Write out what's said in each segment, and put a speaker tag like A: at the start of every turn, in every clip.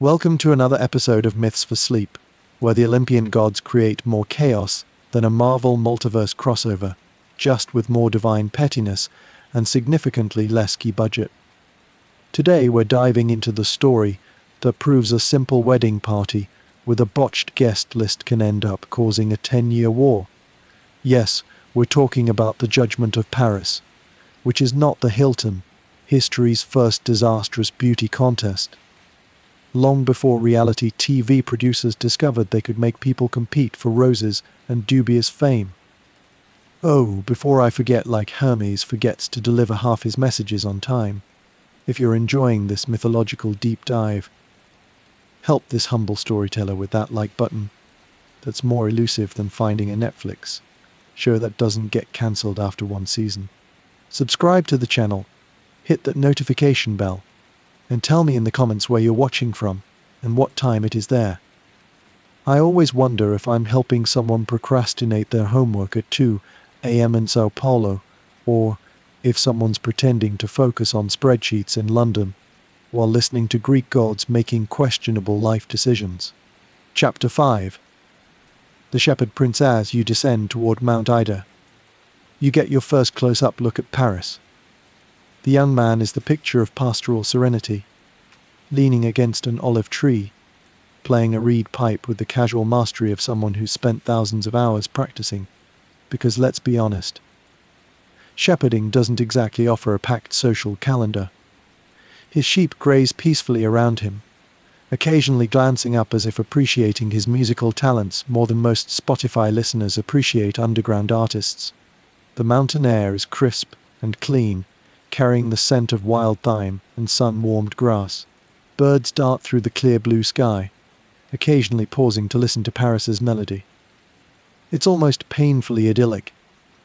A: Welcome to another episode of Myths for Sleep, where the Olympian gods create more chaos than a Marvel multiverse crossover, just with more divine pettiness and significantly less key budget. Today we're diving into the story that proves a simple wedding party with a botched guest list can end up causing a 10-year war. Yes, we're talking about the Judgment of Paris, which is not the Hilton, history's first disastrous beauty contest. Long before reality TV producers discovered they could make people compete for roses and dubious fame. Oh, before I forget, like Hermes forgets to deliver half his messages on time. If you're enjoying this mythological deep dive, help this humble storyteller with that like button that's more elusive than finding a Netflix show that doesn't get cancelled after one season. Subscribe to the channel, hit that notification bell, and tell me in the comments where you're watching from and what time it is there. I always wonder if I'm helping someone procrastinate their homework at 2 a.m. in Sao Paulo, or if someone's pretending to focus on spreadsheets in London while listening to Greek gods making questionable life decisions. Chapter 5. The Shepherd Prince. As you descend toward Mount Ida, you get your first close-up look at Paris. The young man is the picture of pastoral serenity, leaning against an olive tree, playing a reed pipe with the casual mastery of someone who's spent thousands of hours practicing. Because let's be honest, shepherding doesn't exactly offer a packed social calendar. His sheep graze peacefully around him, occasionally glancing up as if appreciating his musical talents more than most Spotify listeners appreciate underground artists. The mountain air is crisp and clean, carrying the scent of wild thyme and sun-warmed grass. Birds dart through the clear blue sky, occasionally pausing to listen to Paris's melody. It's almost painfully idyllic,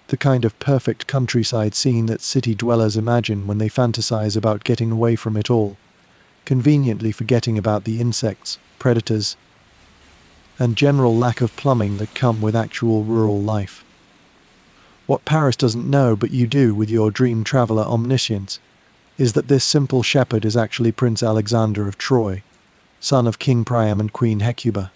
A: the kind of perfect countryside scene that city dwellers imagine when they fantasize about getting away from it all, conveniently forgetting about the insects, predators, and general lack of plumbing that come with actual rural life. What Paris doesn't know, but you do with your dream traveler omniscience, is that this simple shepherd is actually Prince Alexander of Troy, son of King Priam and Queen Hecuba.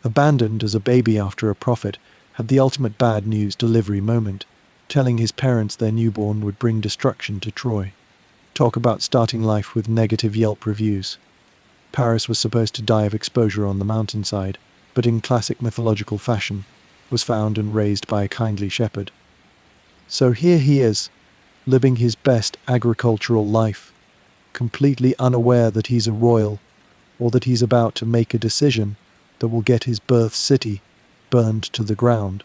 A: Abandoned as a baby after a prophet had the ultimate bad news delivery moment, telling his parents their newborn would bring destruction to Troy. Talk about starting life with negative Yelp reviews. Paris was supposed to die of exposure on the mountainside, but in classic mythological fashion, was found and raised by a kindly shepherd. So here he is, living his best agricultural life, completely unaware that he's a royal, or that he's about to make a decision that will get his birth city burned to the ground.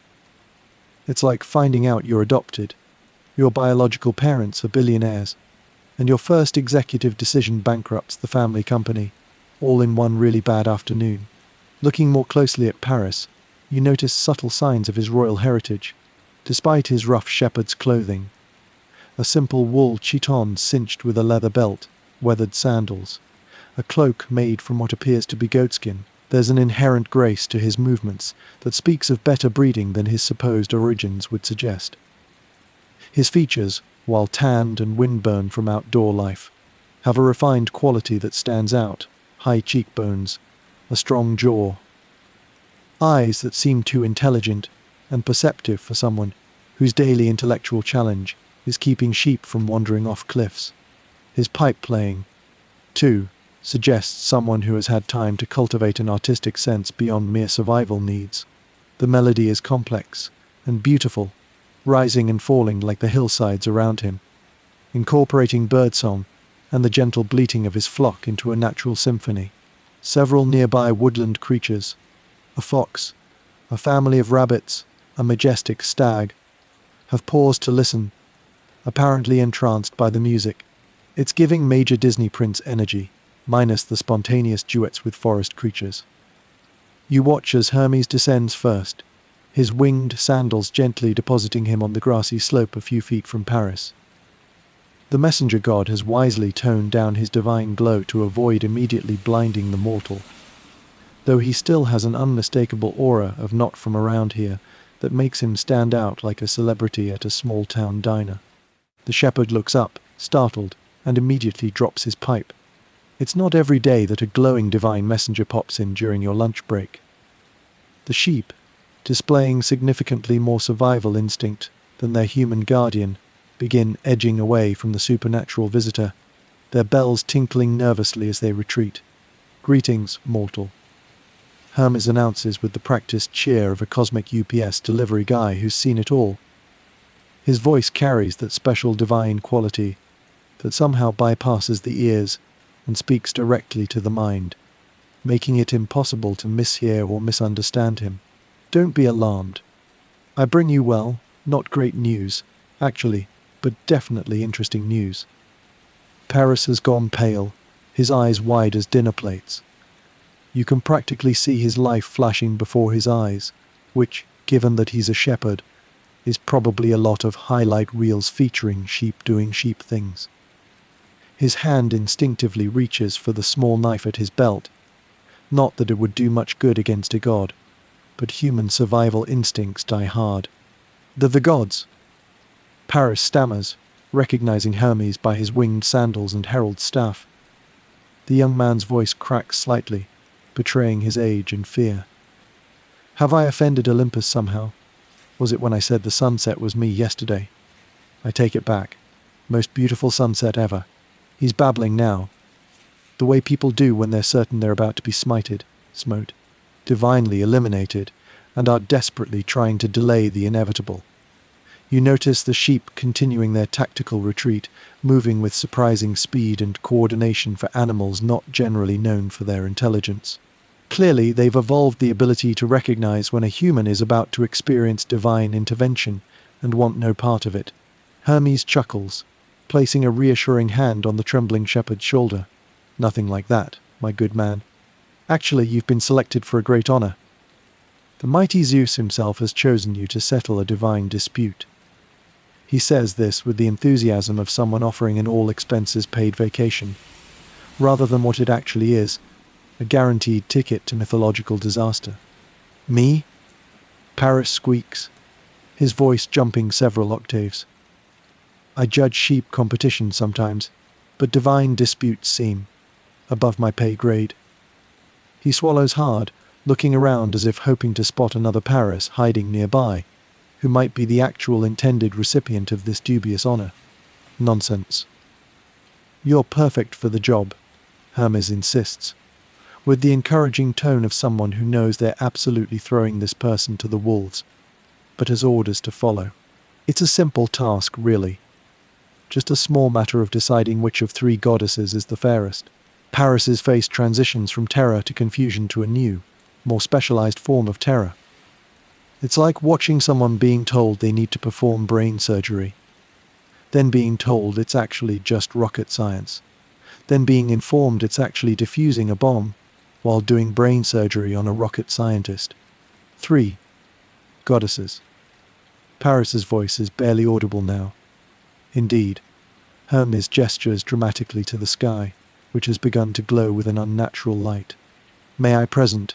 A: It's like finding out you're adopted, your biological parents are billionaires, and your first executive decision bankrupts the family company, all in one really bad afternoon. Looking more closely at Paris, you notice subtle signs of his royal heritage, despite his rough shepherd's clothing. A simple wool chiton cinched with a leather belt, weathered sandals, a cloak made from what appears to be goatskin. There's an inherent grace to his movements that speaks of better breeding than his supposed origins would suggest. His features, while tanned and windburned from outdoor life, have a refined quality that stands out: high cheekbones, a strong jaw, eyes that seem too intelligent and perceptive for someone whose daily intellectual challenge is keeping sheep from wandering off cliffs. His pipe playing, too, suggests someone who has had time to cultivate an artistic sense beyond mere survival needs. The melody is complex and beautiful, rising and falling like the hillsides around him, incorporating birdsong and the gentle bleating of his flock into a natural symphony. Several nearby woodland creatures, a fox, a family of rabbits, a majestic stag, have paused to listen, apparently entranced by the music. It's giving major Disney Prince energy, minus the spontaneous duets with forest creatures. You watch as Hermes descends first, his winged sandals gently depositing him on the grassy slope a few feet from Paris. The messenger god has wisely toned down his divine glow to avoid immediately blinding the mortal, though he still has an unmistakable aura of not from around here that makes him stand out like a celebrity at a small-town diner. The shepherd looks up, startled, and immediately drops his pipe. It's not every day that a glowing divine messenger pops in during your lunch break. The sheep, displaying significantly more survival instinct than their human guardian, begin edging away from the supernatural visitor, their bells tinkling nervously as they retreat. "Greetings, mortal," Hermes announces with the practiced cheer of a cosmic UPS delivery guy who's seen it all. His voice carries that special divine quality that somehow bypasses the ears and speaks directly to the mind, making it impossible to mishear or misunderstand him. Don't be alarmed. I bring you, well, not great news, actually, but definitely interesting news. Paris has gone pale, his eyes wide as dinner plates. You can practically see his life flashing before his eyes, which, given that he's a shepherd, is probably a lot of highlight reels featuring sheep doing sheep things. His hand instinctively reaches for the small knife at his belt. Not that it would do much good against a god, but human survival instincts die hard. The gods! Paris stammers, recognizing Hermes by his winged sandals and herald staff. The young man's voice cracks slightly, betraying his age and fear. Have I offended Olympus somehow? Was it when I said the sunset was me yesterday? I take it back. Most beautiful sunset ever. He's babbling now. The way people do when they're certain they're about to be smote, divinely eliminated, and are desperately trying to delay the inevitable. You notice the sheep continuing their tactical retreat, moving with surprising speed and coordination for animals not generally known for their intelligence. Clearly, they've evolved the ability to recognize when a human is about to experience divine intervention and want no part of it. Hermes chuckles, placing a reassuring hand on the trembling shepherd's shoulder. Nothing like that, my good man. Actually, you've been selected for a great honor. The mighty Zeus himself has chosen you to settle a divine dispute. He says this with the enthusiasm of someone offering an all-expenses-paid vacation, rather than what it actually is, a guaranteed ticket to mythological disaster. Me? Paris squeaks, his voice jumping several octaves. I judge sheep competition sometimes, but divine disputes seem above my pay grade. He swallows hard, looking around as if hoping to spot another Paris hiding nearby, who might be the actual intended recipient of this dubious honor. Nonsense. You're perfect for the job, Hermes insists, with the encouraging tone of someone who knows they're absolutely throwing this person to the wolves, but has orders to follow. It's a simple task, really. Just a small matter of deciding which of three goddesses is the fairest. Paris's face transitions from terror to confusion to a new, more specialized form of terror. It's like watching someone being told they need to perform brain surgery, then being told it's actually just rocket science, then being informed it's actually defusing a bomb while doing brain surgery on a rocket scientist. 3 goddesses. Paris's voice is barely audible now. Indeed, Hermes gestures dramatically to the sky, which has begun to glow with an unnatural light. May I present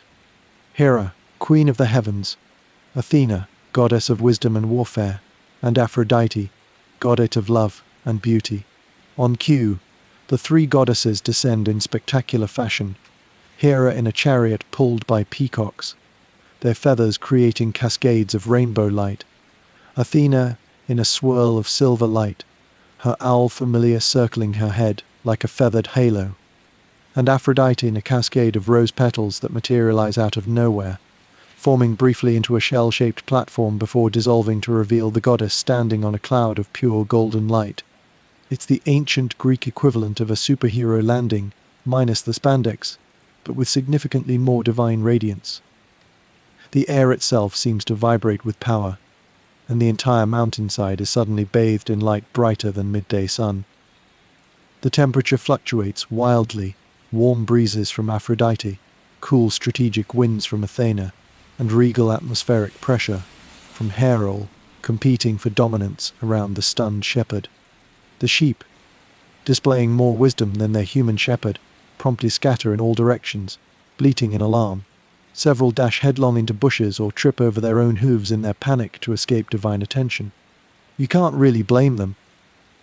A: Hera, queen of the heavens, Athena, goddess of wisdom and warfare, and Aphrodite, goddess of love and beauty. On cue, the three goddesses descend in spectacular fashion, Hera in a chariot pulled by peacocks, their feathers creating cascades of rainbow light, Athena in a swirl of silver light, her owl familiar circling her head like a feathered halo, and Aphrodite in a cascade of rose petals that materialize out of nowhere, forming briefly into a shell-shaped platform before dissolving to reveal the goddess standing on a cloud of pure golden light. It's the ancient Greek equivalent of a superhero landing, minus the spandex, but with significantly more divine radiance. The air itself seems to vibrate with power, and the entire mountainside is suddenly bathed in light brighter than midday sun. The temperature fluctuates wildly, warm breezes from Aphrodite, cool strategic winds from Athena, and regal atmospheric pressure from Hera, competing for dominance around the stunned shepherd. The sheep, displaying more wisdom than their human shepherd, promptly scatter in all directions, bleating in alarm. Several dash headlong into bushes or trip over their own hooves in their panic to escape divine attention. You can't really blame them.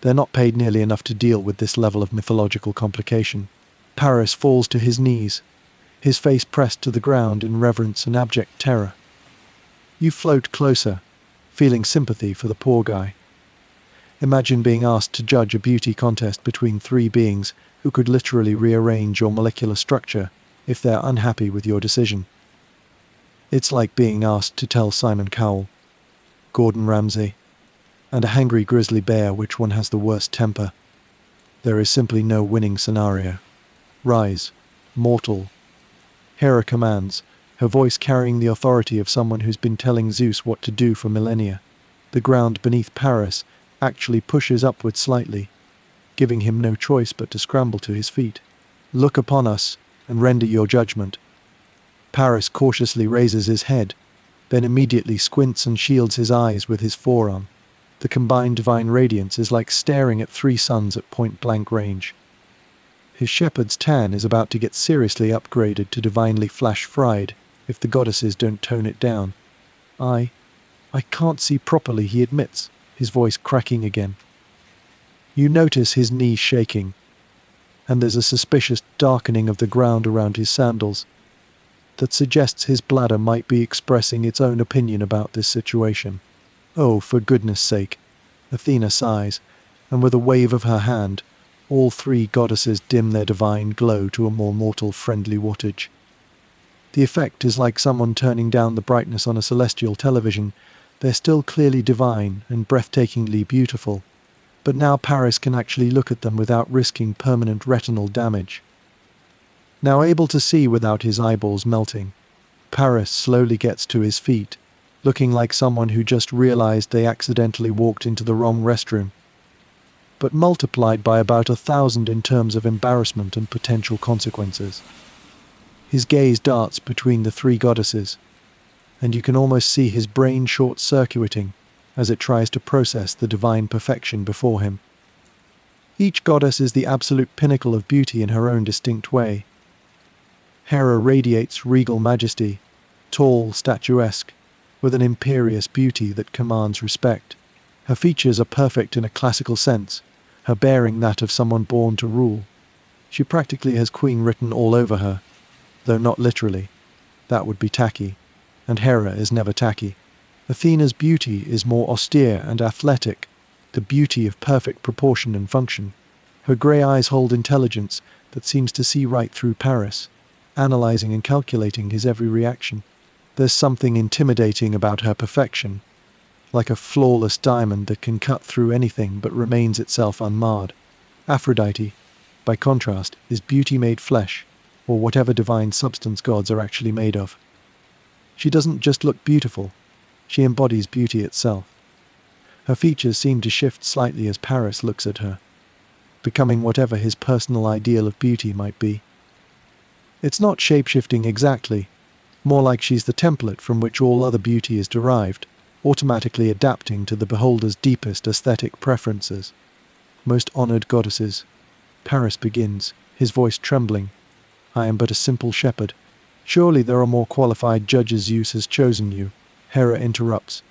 A: They're not paid nearly enough to deal with this level of mythological complication. Paris falls to his knees, his face pressed to the ground in reverence and abject terror. You float closer, feeling sympathy for the poor guy. Imagine being asked to judge a beauty contest between three beings who could literally rearrange your molecular structure if they're unhappy with your decision. It's like being asked to tell Simon Cowell, Gordon Ramsay, and a hangry grizzly bear which one has the worst temper. There is simply no winning scenario. Rise, mortal. Hera commands, her voice carrying the authority of someone who's been telling Zeus what to do for millennia. The ground beneath Paris actually pushes upward slightly, giving him no choice but to scramble to his feet. Look upon us and render your judgment. Paris cautiously raises his head, then immediately squints and shields his eyes with his forearm. The combined divine radiance is like staring at three suns at point-blank range. His shepherd's tan is about to get seriously upgraded to divinely flash-fried if the goddesses don't tone it down. I can't see properly, he admits, his voice cracking again. You notice his knees shaking, and there's a suspicious darkening of the ground around his sandals that suggests his bladder might be expressing its own opinion about this situation. Oh, for goodness sake, Athena sighs, and with a wave of her hand, all three goddesses dim their divine glow to a more mortal-friendly wattage. The effect is like someone turning down the brightness on a celestial television. They're still clearly divine and breathtakingly beautiful, but now Paris can actually look at them without risking permanent retinal damage. Now able to see without his eyeballs melting, Paris slowly gets to his feet, looking like someone who just realized they accidentally walked into the wrong restroom, but multiplied by about 1,000 in terms of embarrassment and potential consequences. His gaze darts between the three goddesses, and you can almost see his brain short-circuiting as it tries to process the divine perfection before him. Each goddess is the absolute pinnacle of beauty in her own distinct way. Hera radiates regal majesty, tall, statuesque, with an imperious beauty that commands respect. Her features are perfect in a classical sense, her bearing that of someone born to rule. She practically has queen written all over her, though not literally. That would be tacky, and Hera is never tacky. Athena's beauty is more austere and athletic, the beauty of perfect proportion and function. Her grey eyes hold intelligence that seems to see right through Paris, analysing and calculating his every reaction. There's something intimidating about her perfection, like a flawless diamond that can cut through anything but remains itself unmarred. Aphrodite, by contrast, is beauty made flesh, or whatever divine substance gods are actually made of. She doesn't just look beautiful, she embodies beauty itself. Her features seem to shift slightly as Paris looks at her, becoming whatever his personal ideal of beauty might be. It's not shape-shifting exactly, more like she's the template from which all other beauty is derived, automatically adapting to the beholder's deepest aesthetic preferences. Most honoured goddesses, Paris begins, his voice trembling. I am but a simple shepherd. Surely there are more qualified judges. Zeus has chosen you. Hera interrupts,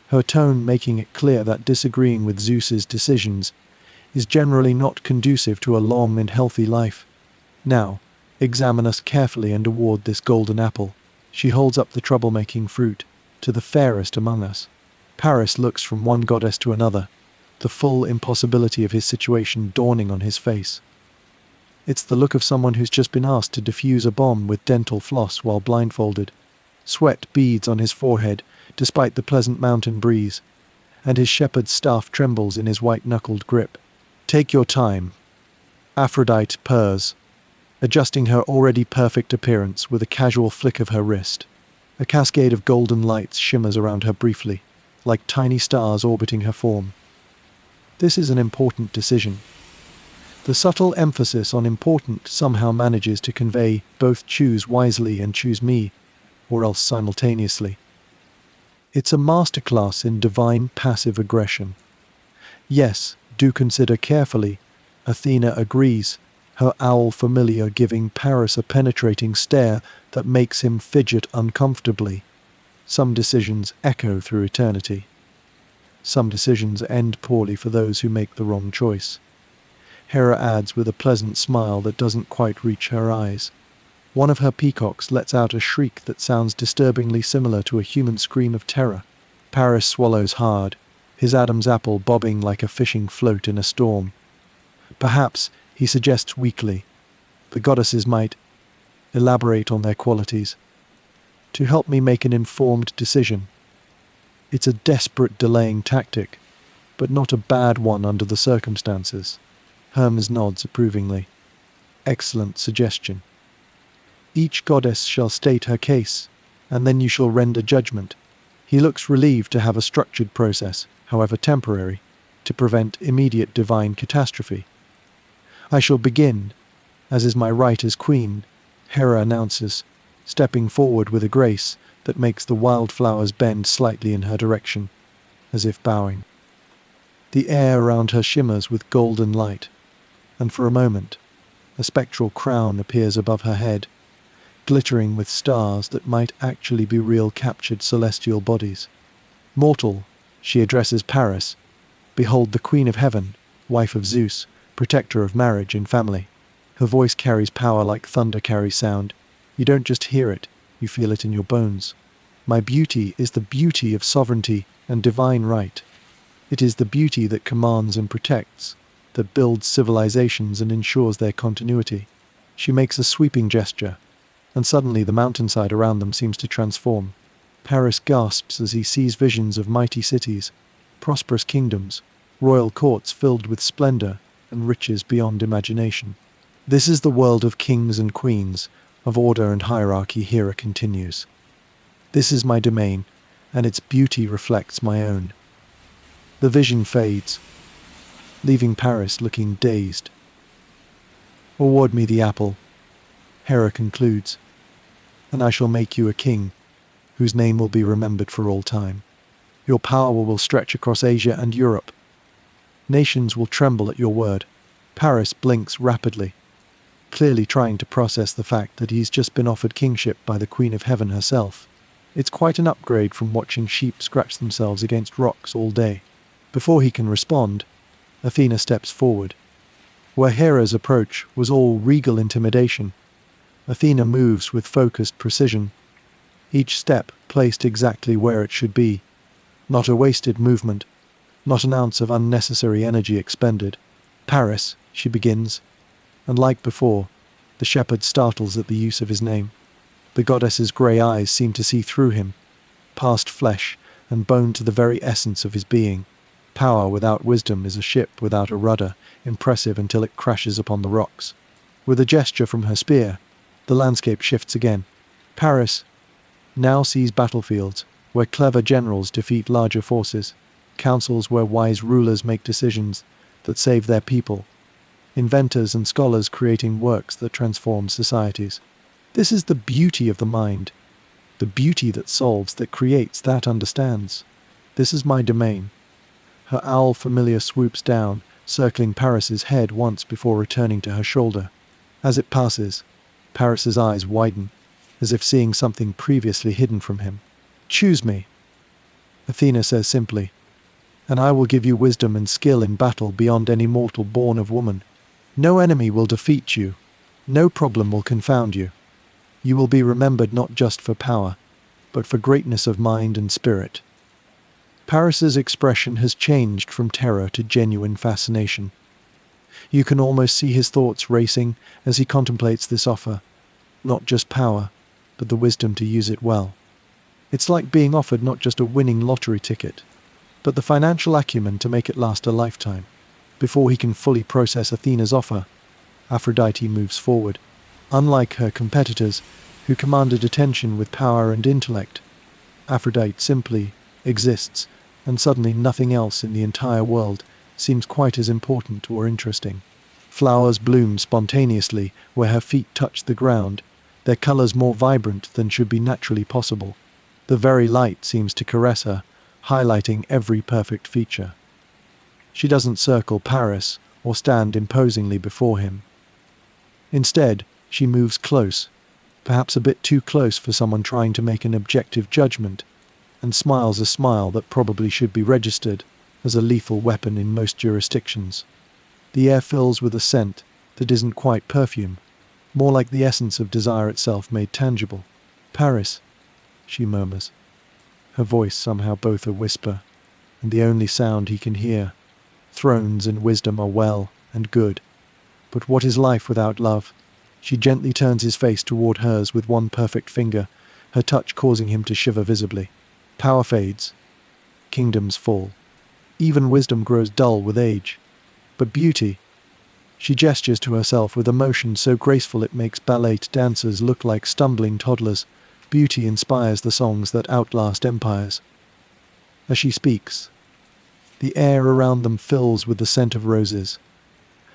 A: her tone making it clear that disagreeing with Zeus's decisions is generally not conducive to a long and healthy life. Now, examine us carefully and award this golden apple. She holds up the troublemaking fruit to the fairest among us. Paris looks from one goddess to another, the full impossibility of his situation dawning on his face. It's the look of someone who's just been asked to defuse a bomb with dental floss while blindfolded. Sweat beads on his forehead, despite the pleasant mountain breeze, and his shepherd's staff trembles in his white-knuckled grip. Take your time. Aphrodite purrs, adjusting her already perfect appearance with a casual flick of her wrist. A cascade of golden lights shimmers around her briefly, like tiny stars orbiting her form. This is an important decision. The subtle emphasis on important somehow manages to convey both choose wisely and choose me, or else simultaneously. It's a masterclass in divine passive aggression. Yes, do consider carefully. Athena agrees, her owl familiar giving Paris a penetrating stare that makes him fidget uncomfortably. Some decisions echo through eternity. Some decisions end poorly for those who make the wrong choice. Hera adds with a pleasant smile that doesn't quite reach her eyes. One of her peacocks lets out a shriek that sounds disturbingly similar to a human scream of terror. Paris swallows hard, his Adam's apple bobbing like a fishing float in a storm. Perhaps, he suggests weakly, the goddesses might elaborate on their qualities to help me make an informed decision. It's a desperate delaying tactic, but not a bad one under the circumstances. Hermes nods approvingly. Excellent suggestion. Each goddess shall state her case, and then you shall render judgment. He looks relieved to have a structured process, however temporary, to prevent immediate divine catastrophe. I shall begin, as is my right as queen, Hera announces, stepping forward with a grace that makes the wildflowers bend slightly in her direction, as if bowing. The air around her shimmers with golden light, and for a moment, a spectral crown appears above her head, glittering with stars that might actually be real captured celestial bodies. Mortal, she addresses Paris, behold the Queen of Heaven, wife of Zeus, protector of marriage and family. Her voice carries power like thunder carries sound. You don't just hear it, you feel it in your bones. My beauty is the beauty of sovereignty and divine right. It is the beauty that commands and protects, that builds civilizations and ensures their continuity. She makes a sweeping gesture, and suddenly the mountainside around them seems to transform. Paris gasps as he sees visions of mighty cities, prosperous kingdoms, royal courts filled with splendor and riches beyond imagination. This is the world of kings and queens, of order and hierarchy, Hera continues. This is my domain, and its beauty reflects my own. The vision fades, leaving Paris looking dazed. Award me the apple, Hera concludes, and I shall make you a king, whose name will be remembered for all time. Your power will stretch across Asia and Europe. Nations will tremble at your word. Paris blinks rapidly, clearly trying to process the fact that he's just been offered kingship by the Queen of Heaven herself. It's quite an upgrade from watching sheep scratch themselves against rocks all day. Before he can respond, Athena steps forward. Where Hera's approach was all regal intimidation, Athena moves with focused precision, each step placed exactly where it should be. Not a wasted movement, not an ounce of unnecessary energy expended. Paris, she begins, and like before, the shepherd startles at the use of his name. The goddess's grey eyes seem to see through him, past flesh and bone to the very essence of his being. Power without wisdom is a ship without a rudder, impressive until it crashes upon the rocks. With a gesture from her spear, the landscape shifts again. Paris now sees battlefields where clever generals defeat larger forces, councils where wise rulers make decisions that save their people, inventors and scholars creating works that transform societies. This is the beauty of the mind, the beauty that solves, that creates, that understands. This is my domain. Her owl familiar swoops down, circling Paris's head once before returning to her shoulder. As it passes, Paris's eyes widen, as if seeing something previously hidden from him. Choose me, Athena says simply, and I will give you wisdom and skill in battle beyond any mortal born of woman. No enemy will defeat you. No problem will confound you. You will be remembered not just for power, but for greatness of mind and spirit. Paris's expression has changed from terror to genuine fascination. You can almost see his thoughts racing as he contemplates this offer. Not just power, but the wisdom to use it well. It's like being offered not just a winning lottery ticket, but the financial acumen to make it last a lifetime. Before he can fully process Athena's offer, Aphrodite moves forward. Unlike her competitors, who commanded attention with power and intellect, Aphrodite simply exists, and suddenly nothing else in the entire world seems quite as important or interesting. Flowers bloom spontaneously where her feet touch the ground, their colors more vibrant than should be naturally possible. The very light seems to caress her, highlighting every perfect feature. She doesn't circle Paris or stand imposingly before him. Instead, she moves close, perhaps a bit too close for someone trying to make an objective judgment, and smiles a smile that probably should be registered as a lethal weapon in most jurisdictions. The air fills with a scent that isn't quite perfume, more like the essence of desire itself made tangible. "Paris," she murmurs, her voice somehow both a whisper and the only sound he can hear. "Thrones and wisdom are well and good, but what is life without love?" She gently turns his face toward hers with one perfect finger, her touch causing him to shiver visibly. Power fades. Kingdoms fall. Even wisdom grows dull with age. But beauty... She gestures to herself with a motion so graceful it makes ballet dancers look like stumbling toddlers. Beauty inspires the songs that outlast empires. As she speaks, the air around them fills with the scent of roses,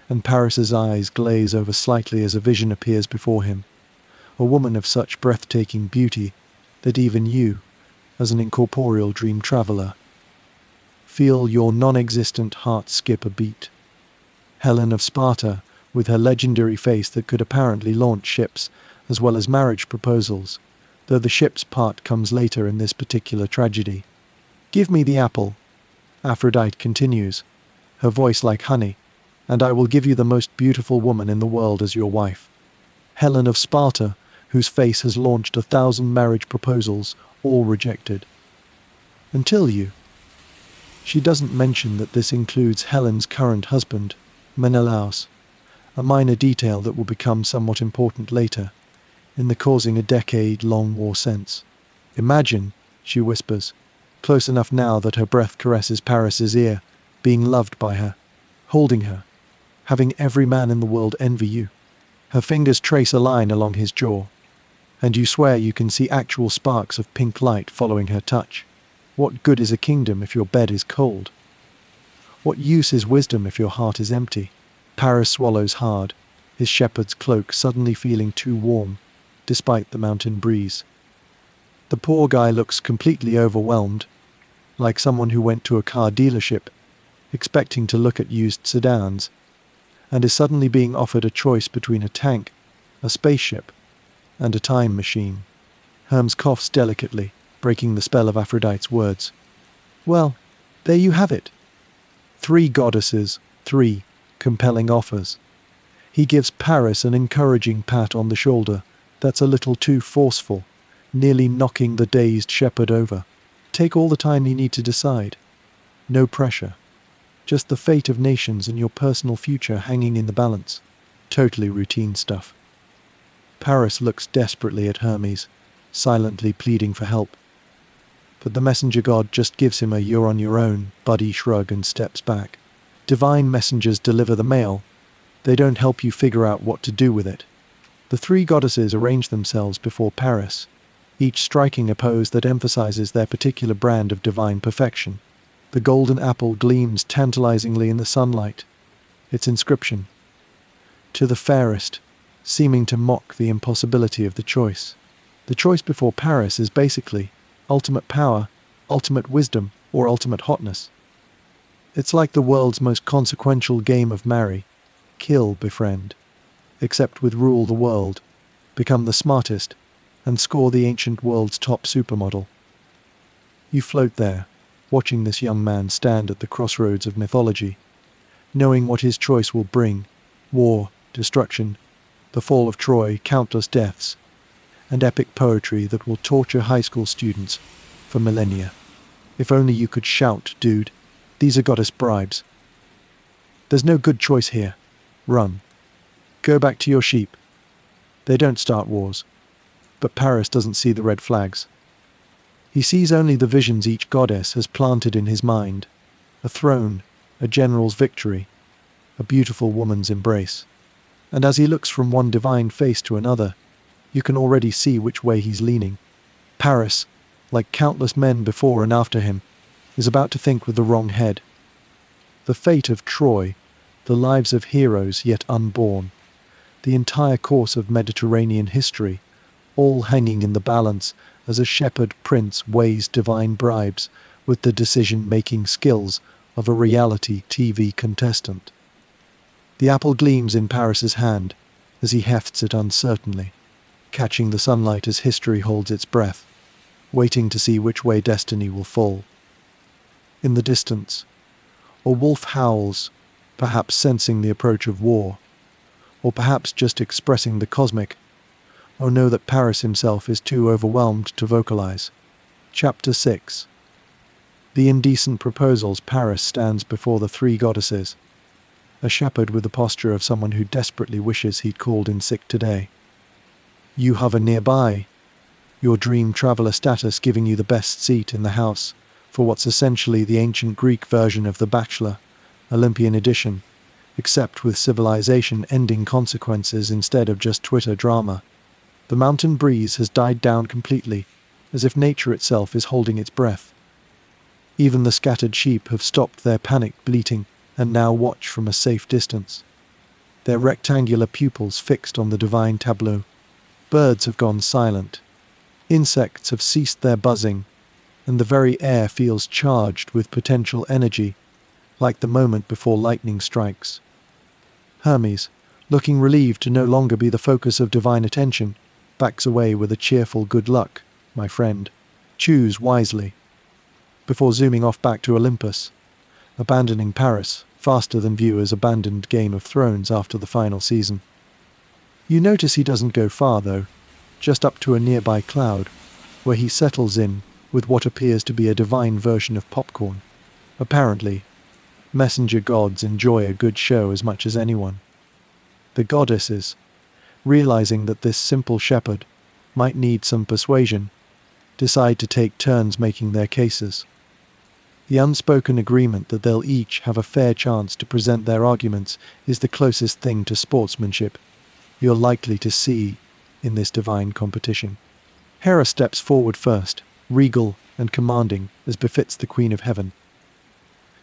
A: and Paris's eyes glaze over slightly as a vision appears before him. A woman of such breathtaking beauty that even you, as an incorporeal dream traveler, feel your non-existent heart skip a beat. Helen of Sparta, with her legendary face that could apparently launch ships, as well as marriage proposals, though the ship's part comes later in this particular tragedy. "Give me the apple," Aphrodite continues, her voice like honey, "and I will give you the most beautiful woman in the world as your wife." Helen of Sparta, whose face has launched 1,000 marriage proposals, all rejected. Until you. She doesn't mention that this includes Helen's current husband, Menelaus, a minor detail that will become somewhat important later, in the causing a decade-long war sense. "Imagine," she whispers, close enough now that her breath caresses Paris's ear, "being loved by her, holding her, having every man in the world envy you." Her fingers trace a line along his jaw, and you swear you can see actual sparks of pink light following her touch. What good is a kingdom if your bed is cold? What use is wisdom if your heart is empty? Paris swallows hard, his shepherd's cloak suddenly feeling too warm, despite the mountain breeze. The poor guy looks completely overwhelmed, like someone who went to a car dealership, expecting to look at used sedans, and is suddenly being offered a choice between a tank, a spaceship, and a time machine. Hermes coughs delicately, breaking the spell of Aphrodite's words. "Well, there you have it. 3 goddesses, 3 compelling offers." He gives Paris an encouraging pat on the shoulder that's a little too forceful, nearly knocking the dazed shepherd over. Take all the time you need to decide. No pressure. Just the fate of nations and your personal future hanging in the balance. Totally routine stuff. Paris looks desperately at Hermes, silently pleading for help. But the messenger god just gives him a "you're on your own" buddy shrug and steps back. Divine messengers deliver the mail. They don't help you figure out what to do with it. The 3 goddesses arrange themselves before Paris, each striking a pose that emphasizes their particular brand of divine perfection. The golden apple gleams tantalizingly in the sunlight, its inscription, "To the fairest," seeming to mock the impossibility of the choice. The choice before Paris is basically ultimate power, ultimate wisdom, or ultimate hotness. It's like the world's most consequential game of marry, kill, befriend, except with rule the world, become the smartest, and score the ancient world's top supermodel. You float there, watching this young man stand at the crossroads of mythology, knowing what his choice will bring: war, destruction, the fall of Troy, countless deaths, and epic poetry that will torture high school students for millennia. If only you could shout, "Dude, these are goddess bribes. There's no good choice here. Run. Go back to your sheep." They don't start wars. But Paris doesn't see the red flags. He sees only the visions each goddess has planted in his mind: a throne, a general's victory, a beautiful woman's embrace. And as he looks from one divine face to another, you can already see which way he's leaning. Paris, like countless men before and after him, is about to think with the wrong head. The fate of Troy, the lives of heroes yet unborn, the entire course of Mediterranean history, all hanging in the balance as a shepherd prince weighs divine bribes with the decision-making skills of a reality TV contestant. The apple gleams in Paris's hand as he hefts it uncertainly, catching the sunlight as history holds its breath, waiting to see which way destiny will fall. In the distance, a wolf howls, perhaps sensing the approach of war, or perhaps just expressing the cosmic, or know that Paris himself is too overwhelmed to vocalize. Chapter 6. The indecent proposals. Paris stands before the three goddesses, a shepherd with the posture of someone who desperately wishes he'd called in sick today. You hover nearby, your dream traveler status giving you the best seat in the house for what's essentially the ancient Greek version of The Bachelor, Olympian edition, except with civilization-ending consequences instead of just Twitter drama. The mountain breeze has died down completely, as if nature itself is holding its breath. Even the scattered sheep have stopped their panicked bleating and now watch from a safe distance, their rectangular pupils fixed on the divine tableau. Birds have gone silent. Insects have ceased their buzzing, and the very air feels charged with potential energy, like the moment before lightning strikes. Hermes, looking relieved to no longer be the focus of divine attention, backs away with a cheerful "good luck, my friend. Choose wisely," before zooming off back to Olympus, abandoning Paris faster than viewers abandoned Game of Thrones after the final season. You notice he doesn't go far, though, just up to a nearby cloud, where he settles in with what appears to be a divine version of popcorn. Apparently, messenger gods enjoy a good show as much as anyone. The goddesses, realizing that this simple shepherd might need some persuasion, decide to take turns making their cases. The unspoken agreement that they'll each have a fair chance to present their arguments is the closest thing to sportsmanship you're likely to see in this divine competition. Hera steps forward first, regal and commanding as befits the Queen of Heaven.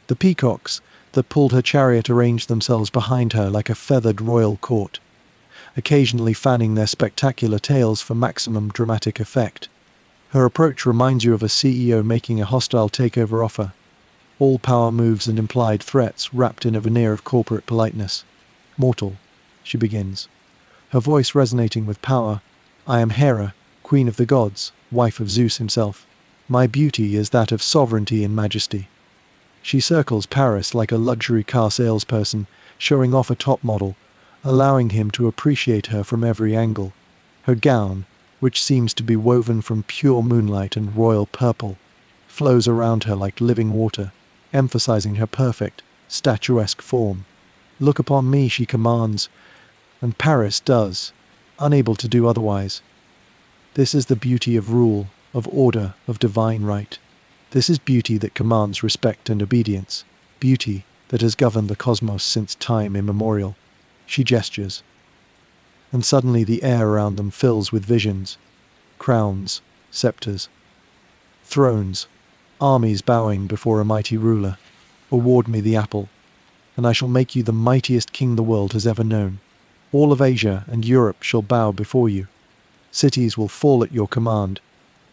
A: The peacocks that pulled her chariot arrange themselves behind her like a feathered royal court, occasionally fanning their spectacular tails for maximum dramatic effect. Her approach reminds you of a CEO making a hostile takeover offer, all power moves and implied threats wrapped in a veneer of corporate politeness. "Mortal," she begins, her voice resonating with power, "I am Hera, queen of the gods, wife of Zeus himself. My beauty is that of sovereignty and majesty." She circles Paris like a luxury car salesperson, showing off a top model, allowing him to appreciate her from every angle. Her gown, which seems to be woven from pure moonlight and royal purple, flows around her like living water, emphasizing her perfect, statuesque form. "Look upon me," she commands, and Paris does, unable to do otherwise. This is the beauty of rule, of order, of divine right. This is beauty that commands respect and obedience, beauty that has governed the cosmos since time immemorial. She gestures, and suddenly the air around them fills with visions. Crowns, scepters, thrones, armies bowing before a mighty ruler. "Award me the apple, and I shall make you the mightiest king the world has ever known. All of Asia and Europe shall bow before you. Cities will fall at your command,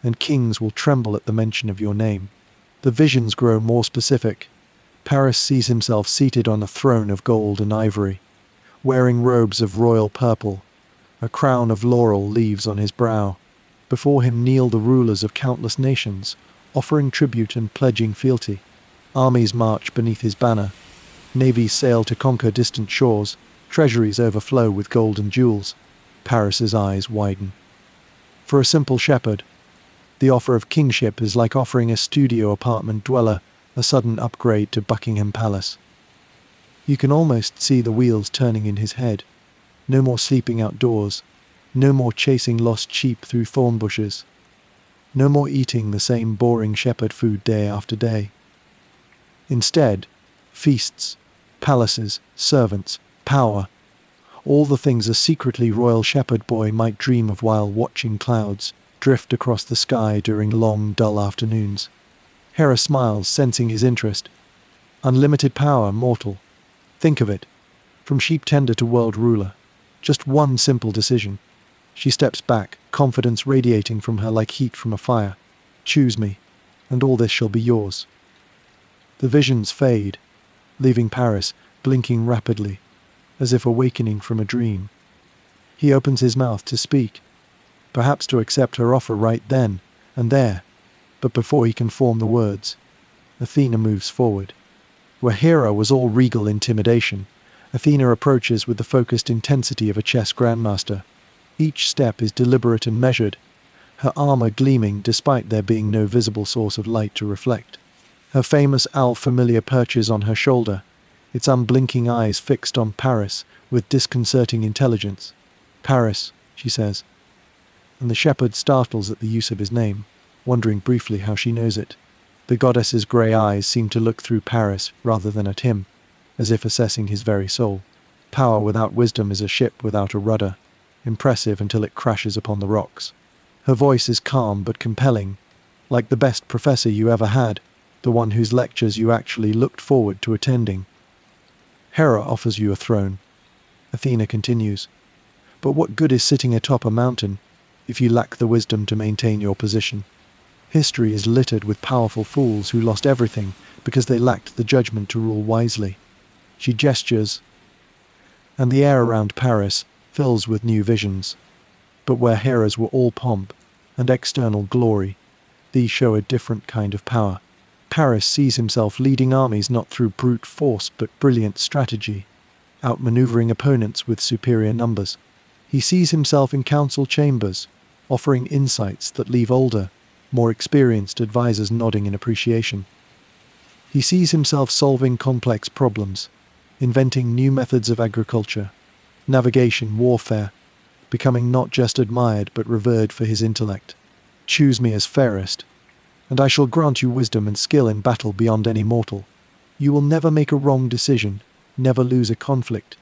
A: and kings will tremble at the mention of your name." The visions grow more specific. Paris sees himself seated on a throne of gold and ivory, wearing robes of royal purple, a crown of laurel leaves on his brow. Before him kneel the rulers of countless nations, offering tribute and pledging fealty. Armies march beneath his banner, navies sail to conquer distant shores, treasuries overflow with gold and jewels. Paris's eyes widen. For a simple shepherd, the offer of kingship is like offering a studio apartment dweller a sudden upgrade to Buckingham Palace. You can almost see the wheels turning in his head. No more sleeping outdoors, no more chasing lost sheep through thorn bushes, no more eating the same boring shepherd food day after day. Instead, feasts, palaces, servants, power, all the things a secretly royal shepherd boy might dream of while watching clouds drift across the sky during long, dull afternoons. Hera smiles, sensing his interest. Unlimited power, mortal. Think of it. From sheep tender to world ruler. Just one simple decision. She steps back, confidence radiating from her like heat from a fire. "Choose me, and all this shall be yours." The visions fade, leaving Paris blinking rapidly, as if awakening from a dream. He opens his mouth to speak, perhaps to accept her offer right then and there, but before he can form the words, Athena moves forward. Where Hera was all regal intimidation, Athena approaches with the focused intensity of a chess grandmaster. Each step is deliberate and measured, her armor gleaming despite there being no visible source of light to reflect. Her famous owl familiar perches on her shoulder, its unblinking eyes fixed on Paris with disconcerting intelligence. "Paris," she says, and the shepherd startles at the use of his name, wondering briefly how she knows it. The goddess's grey eyes seem to look through Paris rather than at him, as if assessing his very soul. Power without wisdom is a ship without a rudder, impressive until it crashes upon the rocks. Her voice is calm but compelling, like the best professor you ever had, the one whose lectures you actually looked forward to attending. "Hera offers you a throne," Athena continues. "But what good is sitting atop a mountain if you lack the wisdom to maintain your position? History is littered with powerful fools who lost everything because they lacked the judgment to rule wisely." She gestures, and the air around Paris fills with new visions. But where Hera's were all pomp and external glory, these show a different kind of power. Paris sees himself leading armies not through brute force but brilliant strategy, outmaneuvering opponents with superior numbers. He sees himself in council chambers, offering insights that leave older, more experienced advisors nodding in appreciation. He sees himself solving complex problems, inventing new methods of agriculture, navigation, warfare, becoming not just admired but revered for his intellect. "Choose me as fairest, and I shall grant you wisdom and skill in battle beyond any mortal. You will never make a wrong decision, never lose a conflict,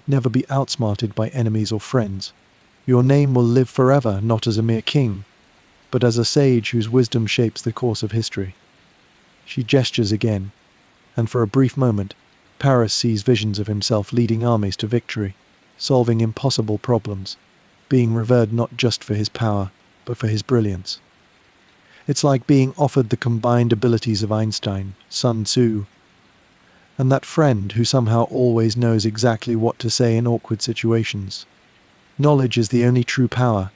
A: never be outsmarted by enemies or friends. Your name will live forever, not as a mere king, but as a sage whose wisdom shapes the course of history." She gestures again, and for a brief moment, Paris sees visions of himself leading armies to victory, solving impossible problems, being revered not just for his power, but for his brilliance. It's like being offered the combined abilities of Einstein, Sun Tzu, and that friend who somehow always knows exactly what to say in awkward situations. Knowledge is the only true power.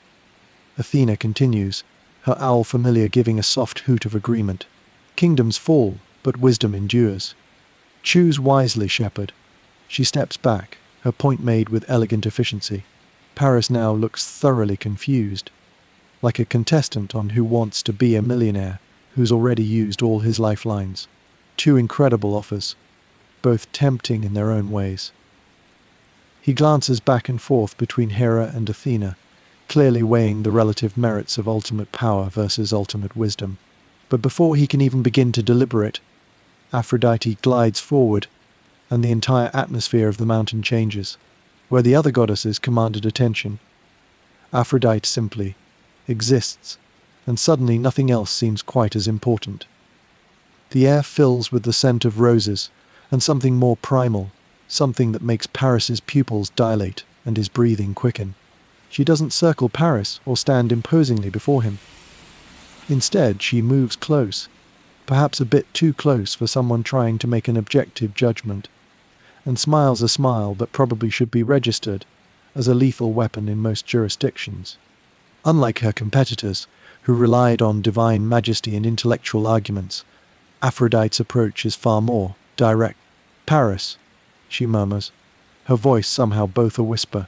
A: Athena continues, her owl familiar giving a soft hoot of agreement. "Kingdoms fall, but wisdom endures. Choose wisely, shepherd." She steps back, her point made with elegant efficiency. Paris now looks thoroughly confused, like a contestant on Who Wants to Be a Millionaire who's already used all his lifelines. Two incredible offers, both tempting in their own ways. He glances back and forth between Hera and Athena, clearly weighing the relative merits of ultimate power versus ultimate wisdom. But before he can even begin to deliberate, Aphrodite glides forward, and the entire atmosphere of the mountain changes. Where the other goddesses commanded attention, Aphrodite simply exists, and suddenly nothing else seems quite as important. The air fills with the scent of roses, and something more primal, something that makes Paris's pupils dilate and his breathing quicken. She doesn't circle Paris or stand imposingly before him. Instead, she moves close, perhaps a bit too close for someone trying to make an objective judgment, and smiles a smile that probably should be registered as a lethal weapon in most jurisdictions. Unlike her competitors, who relied on divine majesty and intellectual arguments, Aphrodite's approach is far more direct. "Paris," she murmurs, her voice somehow both a whisper,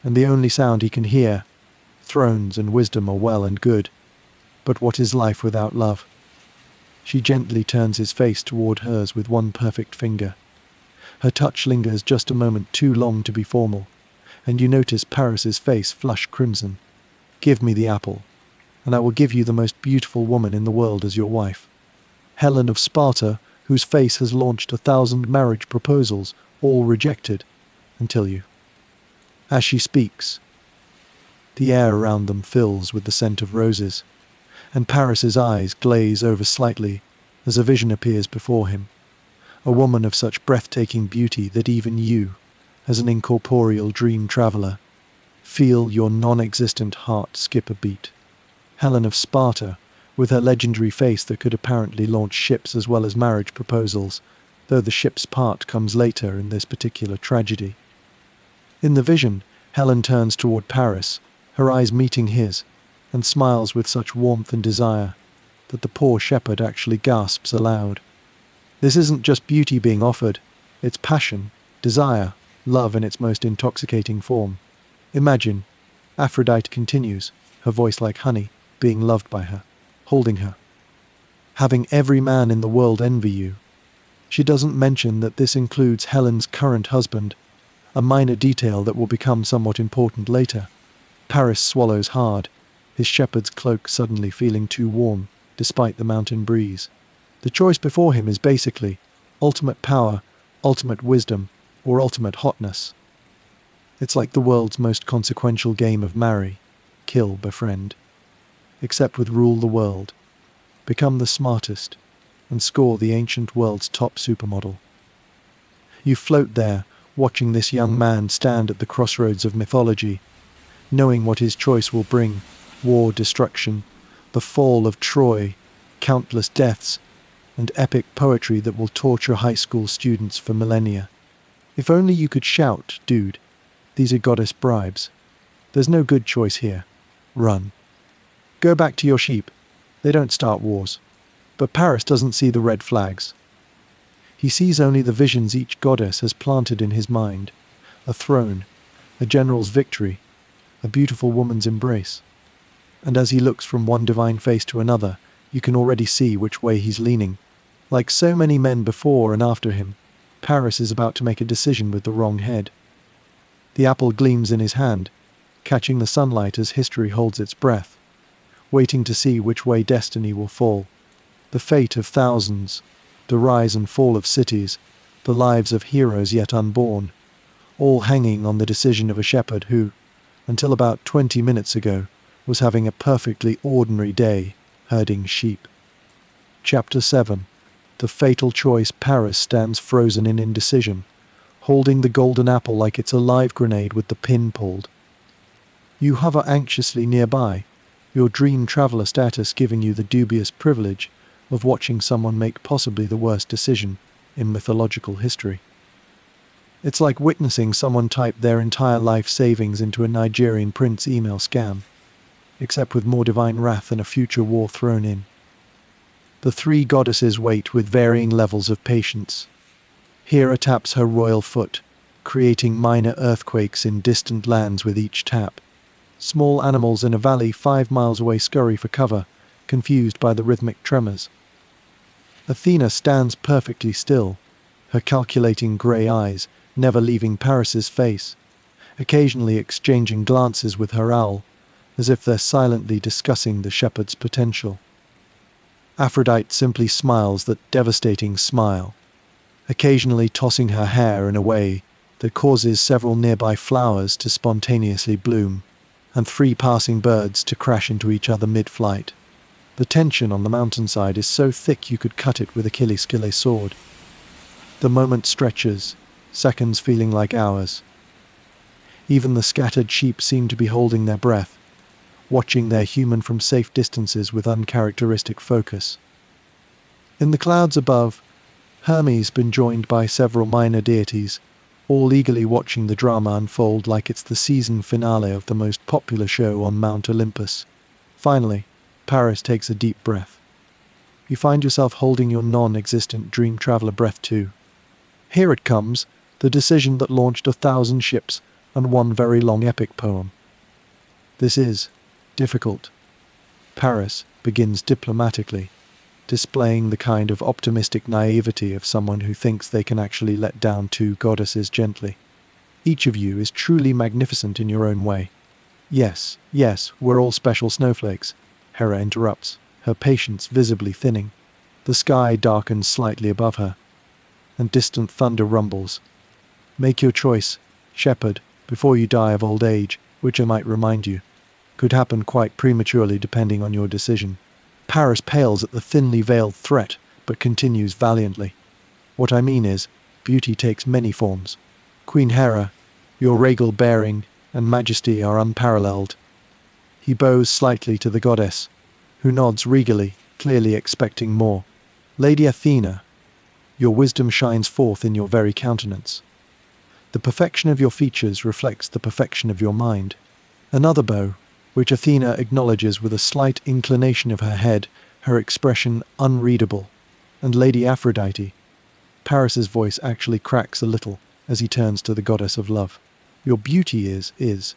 A: and the only sound he can hear. "Thrones and wisdom are well and good, but what is life without love?" She gently turns his face toward hers with one perfect finger. Her touch lingers just a moment too long to be formal, and you notice Paris's face flush crimson. "Give me the apple, and I will give you the most beautiful woman in the world as your wife. Helen of Sparta, whose face has launched 1,000 marriage proposals, all rejected, until you." As she speaks, the air around them fills with the scent of roses, and Paris's eyes glaze over slightly as a vision appears before him. A woman of such breathtaking beauty that even you, as an incorporeal dream traveler, feel your non-existent heart skip a beat. Helen of Sparta, with her legendary face that could apparently launch ships as well as marriage proposals, though the ship's part comes later in this particular tragedy. In the vision, Helen turns toward Paris, her eyes meeting his, and smiles with such warmth and desire that the poor shepherd actually gasps aloud. This isn't just beauty being offered, it's passion, desire, love in its most intoxicating form. Imagine, Aphrodite continues, her voice like honey, being loved by her, holding her, having every man in the world envy you. She doesn't mention that this includes Helen's current husband, a minor detail that will become somewhat important later. Paris swallows hard, his shepherd's cloak suddenly feeling too warm, despite the mountain breeze. The choice before him is basically ultimate power, ultimate wisdom, or ultimate hotness. It's like the world's most consequential game of marry, kill, befriend. Except with rule the world, become the smartest, and score the ancient world's top supermodel. You float there, watching this young man stand at the crossroads of mythology, knowing what his choice will bring: war, destruction, the fall of Troy, countless deaths, and epic poetry that will torture high school students for millennia. If only you could shout, dude, these are goddess bribes. There's no good choice here. Run. Go back to your sheep. They don't start wars. But Paris doesn't see the red flags. He sees only the visions each goddess has planted in his mind: a throne, a general's victory, a beautiful woman's embrace. And as he looks from one divine face to another, you can already see which way he's leaning. Like so many men before and after him, Paris is about to make a decision with the wrong head. The apple gleams in his hand, catching the sunlight as history holds its breath, waiting to see which way destiny will fall. The fate of thousands, the rise and fall of cities, the lives of heroes yet unborn, all hanging on the decision of a shepherd who, until about 20 minutes ago, was having a perfectly ordinary day herding sheep. Chapter 7. The fatal choice. Paris stands frozen in indecision, holding the golden apple like it's a live grenade with the pin pulled. You hover anxiously nearby, your dream traveler status giving you the dubious privilege of watching someone make possibly the worst decision in mythological history. It's like witnessing someone type their entire life savings into a Nigerian prince email scam, except with more divine wrath and a future war thrown in. The three goddesses wait with varying levels of patience. Hera taps her royal foot, creating minor earthquakes in distant lands with each tap. Small animals in a valley 5 miles away scurry for cover, confused by the rhythmic tremors. Athena stands perfectly still, her calculating grey eyes never leaving Paris's face, occasionally exchanging glances with her owl, as if they're silently discussing the shepherd's potential. Aphrodite simply smiles that devastating smile, occasionally tossing her hair in a way that causes several nearby flowers to spontaneously bloom, and 3 passing birds to crash into each other mid-flight. The tension on the mountainside is so thick you could cut it with Achilles' sword. The moment stretches, seconds feeling like hours. Even the scattered sheep seem to be holding their breath, watching their human from safe distances with uncharacteristic focus. In the clouds above, Hermes been joined by several minor deities, all eagerly watching the drama unfold like it's the season finale of the most popular show on Mount Olympus. Finally, Paris takes a deep breath. You find yourself holding your non-existent dream traveler breath too. Here it comes, the decision that launched 1,000 ships and one very long epic poem. This is difficult. Paris begins diplomatically, displaying the kind of optimistic naivety of someone who thinks they can actually let down 2 goddesses gently. Each of you is truly magnificent in your own way. Yes, we're all special snowflakes, Hera interrupts, her patience visibly thinning. The sky darkens slightly above her, and distant thunder rumbles. Make your choice, shepherd, before you die of old age, which I might remind you could happen quite prematurely depending on your decision. Paris pales at the thinly veiled threat, but continues valiantly. What I mean is, beauty takes many forms. Queen Hera, your regal bearing and majesty are unparalleled. He bows slightly to the goddess, who nods regally, clearly expecting more. Lady Athena, your wisdom shines forth in your very countenance. The perfection of your features reflects the perfection of your mind. Another bow, which Athena acknowledges with a slight inclination of her head, her expression unreadable. And Lady Aphrodite, Paris's voice actually cracks a little as he turns to the goddess of love. Your beauty is.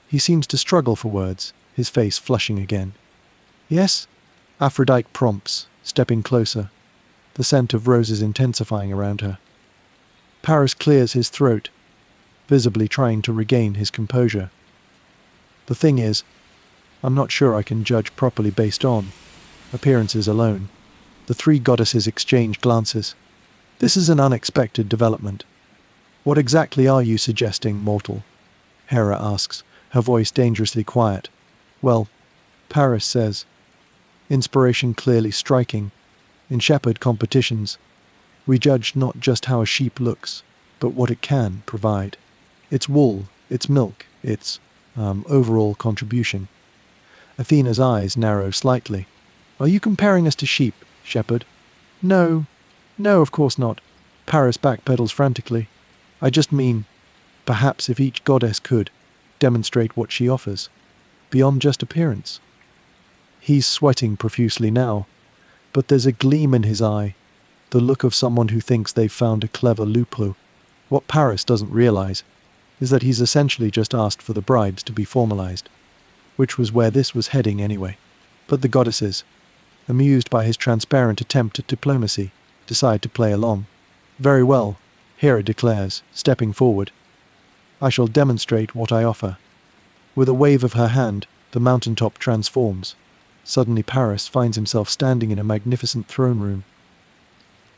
A: He seems to struggle for words, his face flushing again. Yes? Aphrodite prompts, stepping closer, the scent of roses intensifying around her. Paris clears his throat, visibly trying to regain his composure. The thing is, I'm not sure I can judge properly based on appearances alone. The three goddesses exchange glances. This is an unexpected development. What exactly are you suggesting, mortal? Hera asks, her voice dangerously quiet. Well, Paris says, inspiration clearly striking. In shepherd competitions, we judge not just how a sheep looks, but what it can provide. Its wool, its milk, its overall contribution. Athena's eyes narrow slightly. Are you comparing us to sheep, shepherd? No, of course not. Paris backpedals frantically. I just mean, perhaps if each goddess could demonstrate what she offers, beyond just appearance. He's sweating profusely now, but there's a gleam in his eye, the look of someone who thinks they've found a clever loophole. What Paris doesn't realize is that he's essentially just asked for the bribes to be formalized, which was where this was heading anyway. But the goddesses, amused by his transparent attempt at diplomacy, decide to play along. Very well, Hera declares, stepping forward. I shall demonstrate what I offer. With a wave of her hand, the mountaintop transforms. Suddenly Paris finds himself standing in a magnificent throne room.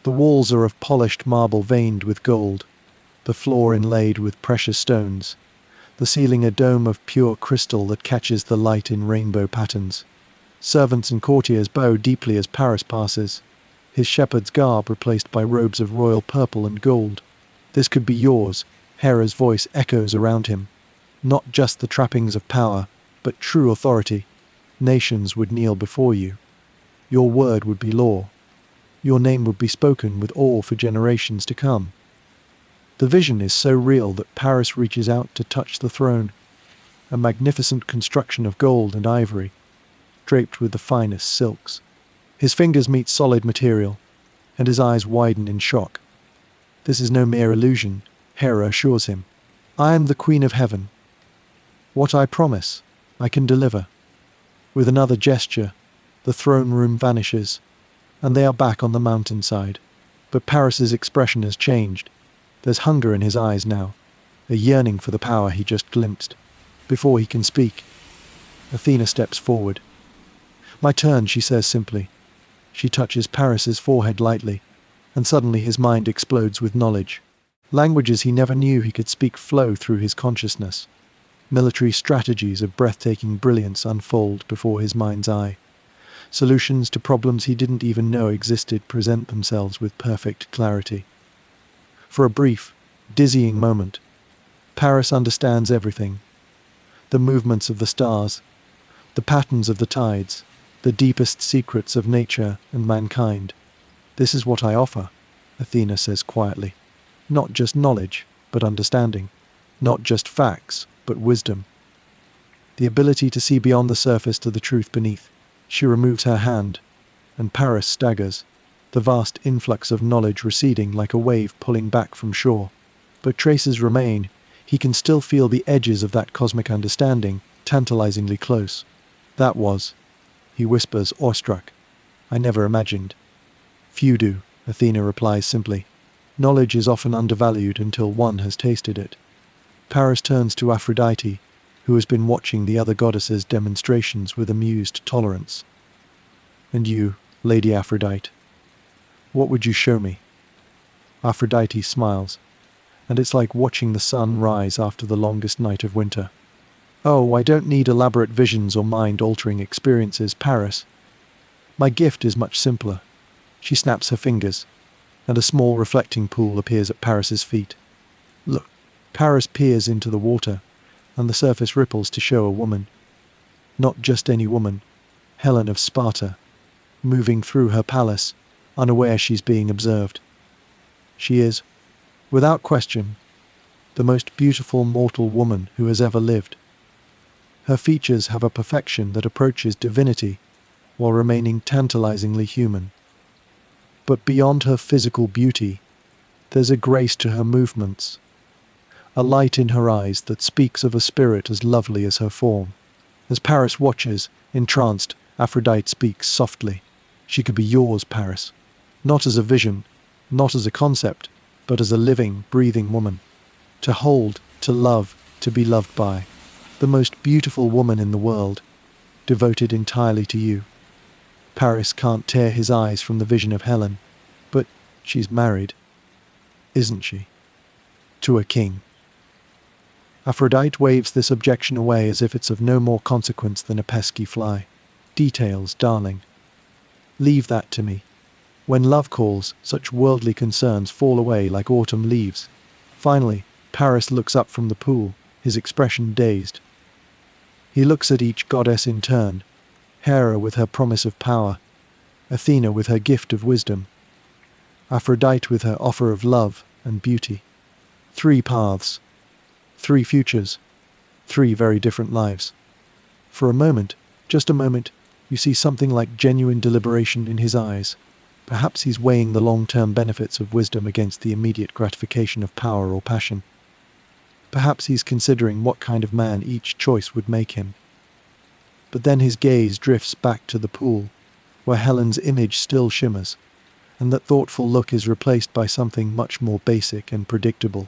A: The walls are of polished marble veined with gold, the floor inlaid with precious stones, the ceiling a dome of pure crystal that catches the light in rainbow patterns. Servants and courtiers bow deeply as Paris passes, his shepherd's garb replaced by robes of royal purple and gold. This could be yours, Hera's voice echoes around him. Not just the trappings of power, but true authority. Nations would kneel before you. Your word would be law. Your name would be spoken with awe for generations to come. The vision is so real that Paris reaches out to touch the throne, a magnificent construction of gold and ivory, draped with the finest silks. His fingers meet solid material, and his eyes widen in shock. This is no mere illusion, Hera assures him. I am the Queen of Heaven. What I promise, I can deliver. With another gesture, the throne room vanishes, and they are back on the mountainside. But Paris's expression has changed. There's hunger in his eyes now, a yearning for the power he just glimpsed. Before he can speak, Athena steps forward. My turn, she says simply. She touches Paris's forehead lightly, and suddenly his mind explodes with knowledge. Languages he never knew he could speak flow through his consciousness. Military strategies of breathtaking brilliance unfold before his mind's eye. Solutions to problems he didn't even know existed present themselves with perfect clarity. For a brief, dizzying moment, Paris understands everything. The movements of the stars, the patterns of the tides, the deepest secrets of nature and mankind. This is what I offer, Athena says quietly. Not just knowledge, but understanding. Not just facts, but wisdom. The ability to see beyond the surface to the truth beneath. She removes her hand, and Paris staggers, the vast influx of knowledge receding like a wave pulling back from shore. But traces remain. He can still feel the edges of that cosmic understanding, tantalizingly close. That was, he whispers, awestruck. I never imagined. Few do, Athena replies simply. Knowledge is often undervalued until one has tasted it. Paris turns to Aphrodite, who has been watching the other goddesses' demonstrations with amused tolerance. And you, Lady Aphrodite, what would you show me? Aphrodite smiles, and it's like watching the sun rise after the longest night of winter. Oh, I don't need elaborate visions or mind-altering experiences, Paris. My gift is much simpler. She snaps her fingers, and a small reflecting pool appears at Paris's feet. Look. Paris peers into the water, and the surface ripples to show a woman. Not just any woman, Helen of Sparta, moving through her palace, unaware she's being observed. She is, without question, the most beautiful mortal woman who has ever lived. Her features have a perfection that approaches divinity while remaining tantalizingly human. But beyond her physical beauty There's a grace to her movements, a light in her eyes that speaks of a spirit as lovely as her form. As Paris watches, entranced, Aphrodite speaks softly. She could be yours, Paris. Not as a vision, not as a concept, but as a living, breathing woman. To hold, to love, to be loved by. The most beautiful woman in the world, devoted entirely to you. Paris can't tear his eyes from the vision of Helen, but she's married, isn't she? To a king. Aphrodite waves this objection away as if it's of no more consequence than a pesky fly. Details, darling. Leave that to me. When love calls, such worldly concerns fall away like autumn leaves. Finally, Paris looks up from the pool, his expression dazed. He looks at each goddess in turn, Hera with her promise of power, Athena with her gift of wisdom, Aphrodite with her offer of love and beauty. 3 paths, 3 futures, 3 very different lives. For a moment, just a moment, you see something like genuine deliberation in his eyes. Perhaps he's weighing the long-term benefits of wisdom against the immediate gratification of power or passion. Perhaps he's considering what kind of man each choice would make him. But then his gaze drifts back to the pool, where Helen's image still shimmers, and that thoughtful look is replaced by something much more basic and predictable.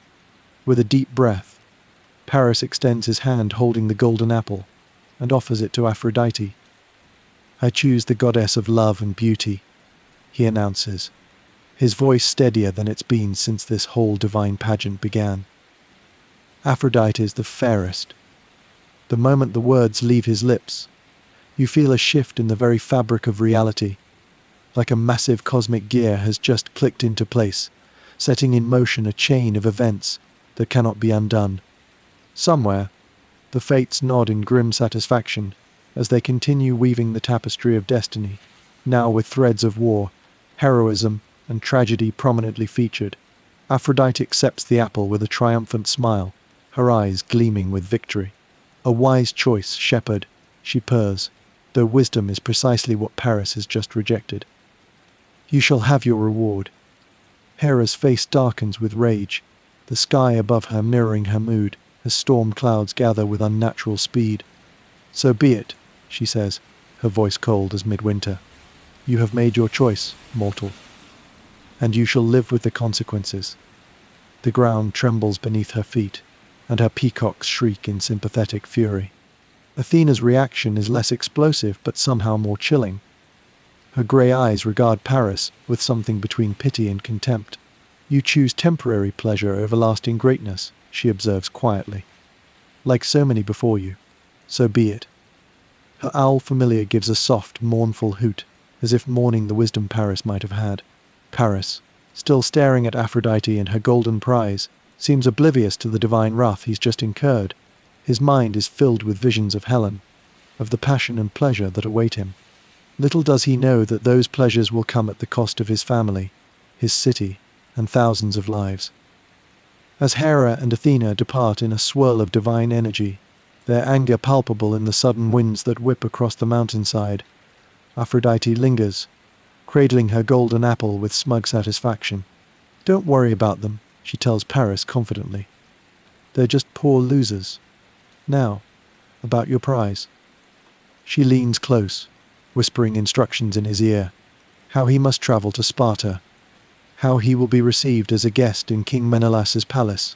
A: With a deep breath, Paris extends his hand holding the golden apple and offers it to Aphrodite. "I choose the goddess of love and beauty," he announces, his voice steadier than it's been since this whole divine pageant began. Aphrodite is the fairest. The moment the words leave his lips, you feel a shift in the very fabric of reality, like a massive cosmic gear has just clicked into place, setting in motion a chain of events that cannot be undone. Somewhere, the fates nod in grim satisfaction as they continue weaving the tapestry of destiny, now with threads of war, heroism, and tragedy prominently featured. Aphrodite accepts the apple with a triumphant smile, her eyes gleaming with victory. "A wise choice, shepherd," she purrs, though wisdom is precisely what Paris has just rejected. "You shall have your reward." Hera's face darkens with rage, the sky above her mirroring her mood as storm clouds gather with unnatural speed. "So be it," she says, her voice cold as midwinter. "You have made your choice, mortal, and you shall live with the consequences." The ground trembles beneath her feet, and her peacocks shriek in sympathetic fury. Athena's reaction is less explosive but somehow more chilling. Her grey eyes regard Paris with something between pity and contempt. "You choose temporary pleasure over lasting greatness," she observes quietly. "Like so many before you. So be it." Her owl familiar gives a soft, mournful hoot, as if mourning the wisdom Paris might have had. Paris, still staring at Aphrodite and her golden prize, seems oblivious to the divine wrath he's just incurred. His mind is filled with visions of Helen, of the passion and pleasure that await him. Little does he know that those pleasures will come at the cost of his family, his city, and thousands of lives. As Hera and Athena depart in a swirl of divine energy, their anger palpable in the sudden winds that whip across the mountainside, Aphrodite lingers, cradling her golden apple with smug satisfaction. "Don't worry about them," she tells Paris confidently. "They're just poor losers. Now, about your prize." She leans close, whispering instructions in his ear, how he must travel to Sparta, how he will be received as a guest in King Menelaus's palace,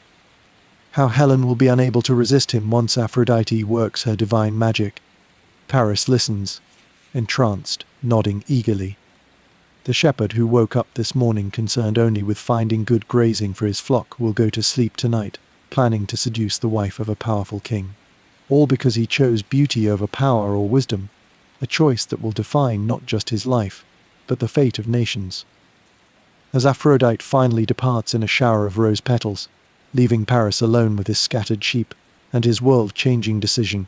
A: how Helen will be unable to resist him once Aphrodite works her divine magic. Paris listens, entranced, nodding eagerly. The shepherd who woke up this morning concerned only with finding good grazing for his flock will go to sleep tonight, planning to seduce the wife of a powerful king. All because he chose beauty over power or wisdom, a choice that will define not just his life, but the fate of nations. As Aphrodite finally departs in a shower of rose petals, leaving Paris alone with his scattered sheep and his world-changing decision,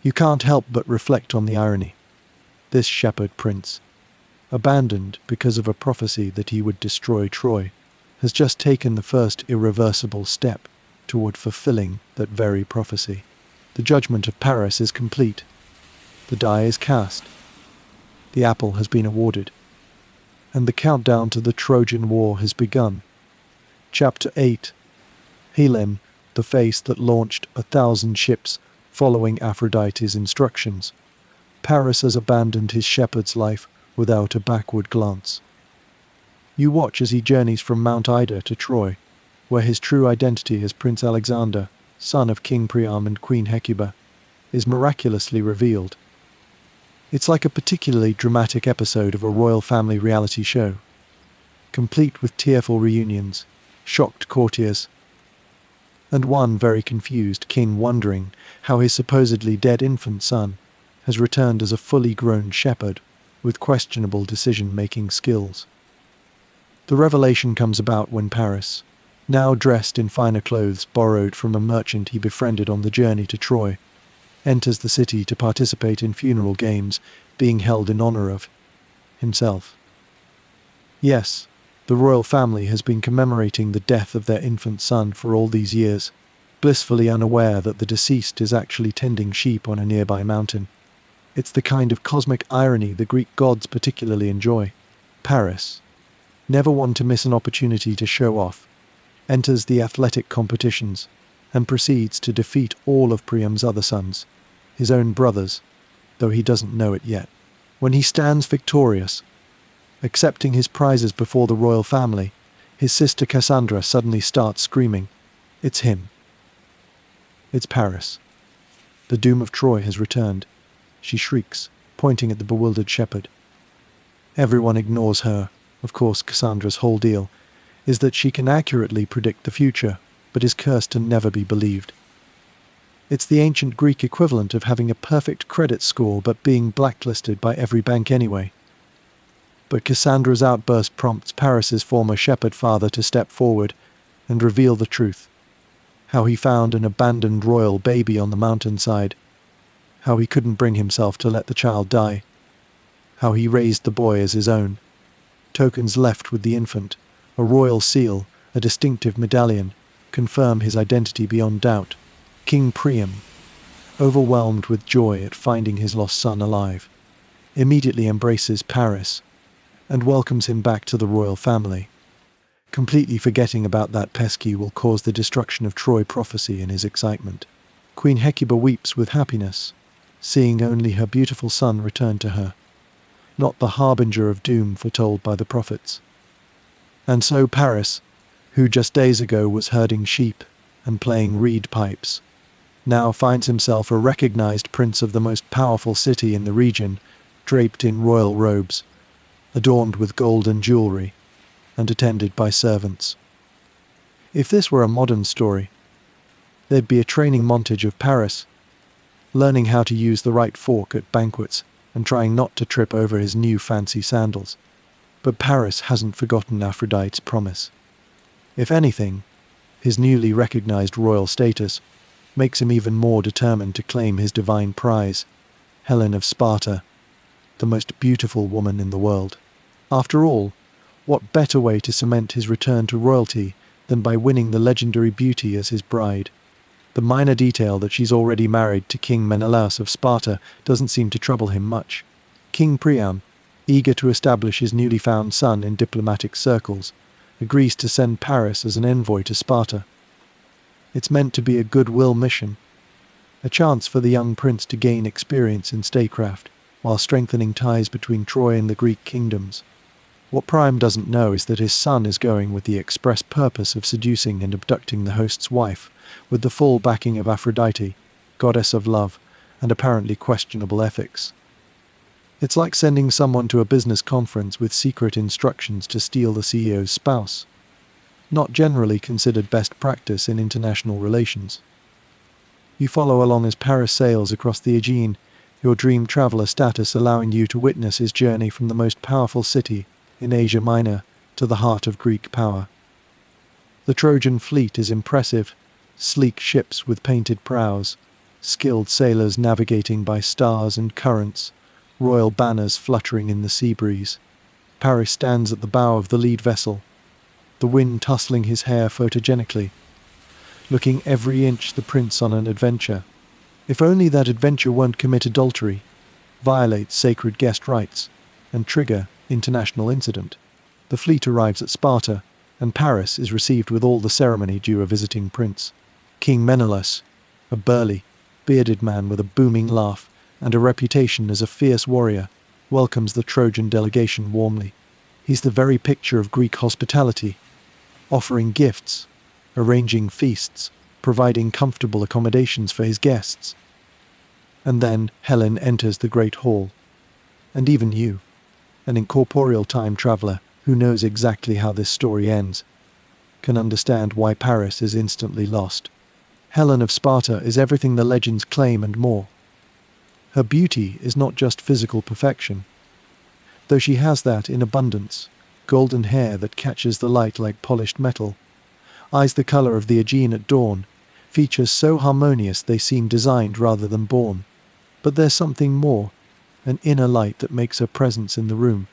A: you can't help but reflect on the irony. This shepherd prince, abandoned because of a prophecy that he would destroy Troy, has just taken the first irreversible step toward fulfilling that very prophecy. The judgment of Paris is complete. The die is cast. The apple has been awarded. And the countdown to the Trojan War has begun. Chapter 8. Helen, the face that launched 1,000 ships following Aphrodite's instructions. Paris has abandoned his shepherd's life without a backward glance. You watch as he journeys from Mount Ida to Troy, where his true identity as Prince Alexander, son of King Priam and Queen Hecuba, is miraculously revealed. It's like a particularly dramatic episode of a royal family reality show, complete with tearful reunions, shocked courtiers, and one very confused king wondering how his supposedly dead infant son has returned as a fully grown shepherd with questionable decision-making skills. The revelation comes about when Paris, now dressed in finer clothes borrowed from a merchant he befriended on the journey to Troy, enters the city to participate in funeral games being held in honor of himself. Yes, the royal family has been commemorating the death of their infant son for all these years, blissfully unaware that the deceased is actually tending sheep on a nearby mountain. It's the kind of cosmic irony the Greek gods particularly enjoy. Paris, never one to miss an opportunity to show off, enters the athletic competitions and proceeds to defeat all of Priam's other sons, his own brothers, though he doesn't know it yet. When he stands victorious, accepting his prizes before the royal family, his sister Cassandra suddenly starts screaming, "It's him. It's Paris. The doom of Troy has returned," she shrieks, pointing at the bewildered shepherd. Everyone ignores her. Of course, Cassandra's whole deal is that she can accurately predict the future, but is cursed to never be believed. It's the ancient Greek equivalent of having a perfect credit score but being blacklisted by every bank anyway. But Cassandra's outburst prompts Paris's former shepherd father to step forward and reveal the truth. How he found an abandoned royal baby on the mountainside. How he couldn't bring himself to let the child die. How he raised the boy as his own. Tokens left with the infant, a royal seal, a distinctive medallion, confirm his identity beyond doubt. King Priam, overwhelmed with joy at finding his lost son alive, immediately embraces Paris and welcomes him back to the royal family, completely forgetting about that pesky will cause the destruction of Troy prophecy in his excitement. Queen Hecuba weeps with happiness, seeing only her beautiful son return to her, not the harbinger of doom foretold by the prophets. And so Paris, who just days ago was herding sheep and playing reed pipes, now finds himself a recognized prince of the most powerful city in the region, draped in royal robes, adorned with gold and jewelry, and attended by servants. If this were a modern story, there'd be a training montage of Paris, learning how to use the right fork at banquets and trying not to trip over his new fancy sandals. But Paris hasn't forgotten Aphrodite's promise. If anything, his newly recognized royal status makes him even more determined to claim his divine prize, Helen of Sparta, the most beautiful woman in the world. After all, what better way to cement his return to royalty than by winning the legendary beauty as his bride? The minor detail that she's already married to King Menelaus of Sparta doesn't seem to trouble him much. King Priam, eager to establish his newly found son in diplomatic circles, agrees to send Paris as an envoy to Sparta. It's meant to be a goodwill mission, a chance for the young prince to gain experience in statecraft, while strengthening ties between Troy and the Greek kingdoms. What Priam doesn't know is that his son is going with the express purpose of seducing and abducting the host's wife, with the full backing of Aphrodite, goddess of love, and apparently questionable ethics. It's like sending someone to a business conference with secret instructions to steal the CEO's spouse. Not generally considered best practice in international relations. You follow along as Paris sails across the Aegean, your dream traveler status allowing you to witness his journey from the most powerful city in Asia Minor to the heart of Greek power. The Trojan fleet is impressive, sleek ships with painted prows, skilled sailors navigating by stars and currents, royal banners fluttering in the sea breeze. Paris stands at the bow of the lead vessel, the wind tussling his hair photogenically, looking every inch the prince on an adventure. If only that adventure won't commit adultery, violate sacred guest rights, and trigger international incident. The fleet arrives at Sparta, and Paris is received with all the ceremony due a visiting prince. King Menelaus, a burly, bearded man with a booming laugh and a reputation as a fierce warrior, welcomes the Trojan delegation warmly. He's the very picture of Greek hospitality, offering gifts, arranging feasts, providing comfortable accommodations for his guests. And then Helen enters the great hall. And even you, an incorporeal time traveler who knows exactly how this story ends, can understand why Paris is instantly lost. Helen of Sparta is everything the legends claim and more. Her beauty is not just physical perfection, though she has that in abundance: golden hair that catches the light like polished metal, eyes the color of the Aegean at dawn, features so harmonious they seem designed rather than born. But there's something more, an inner light that makes her presence in the room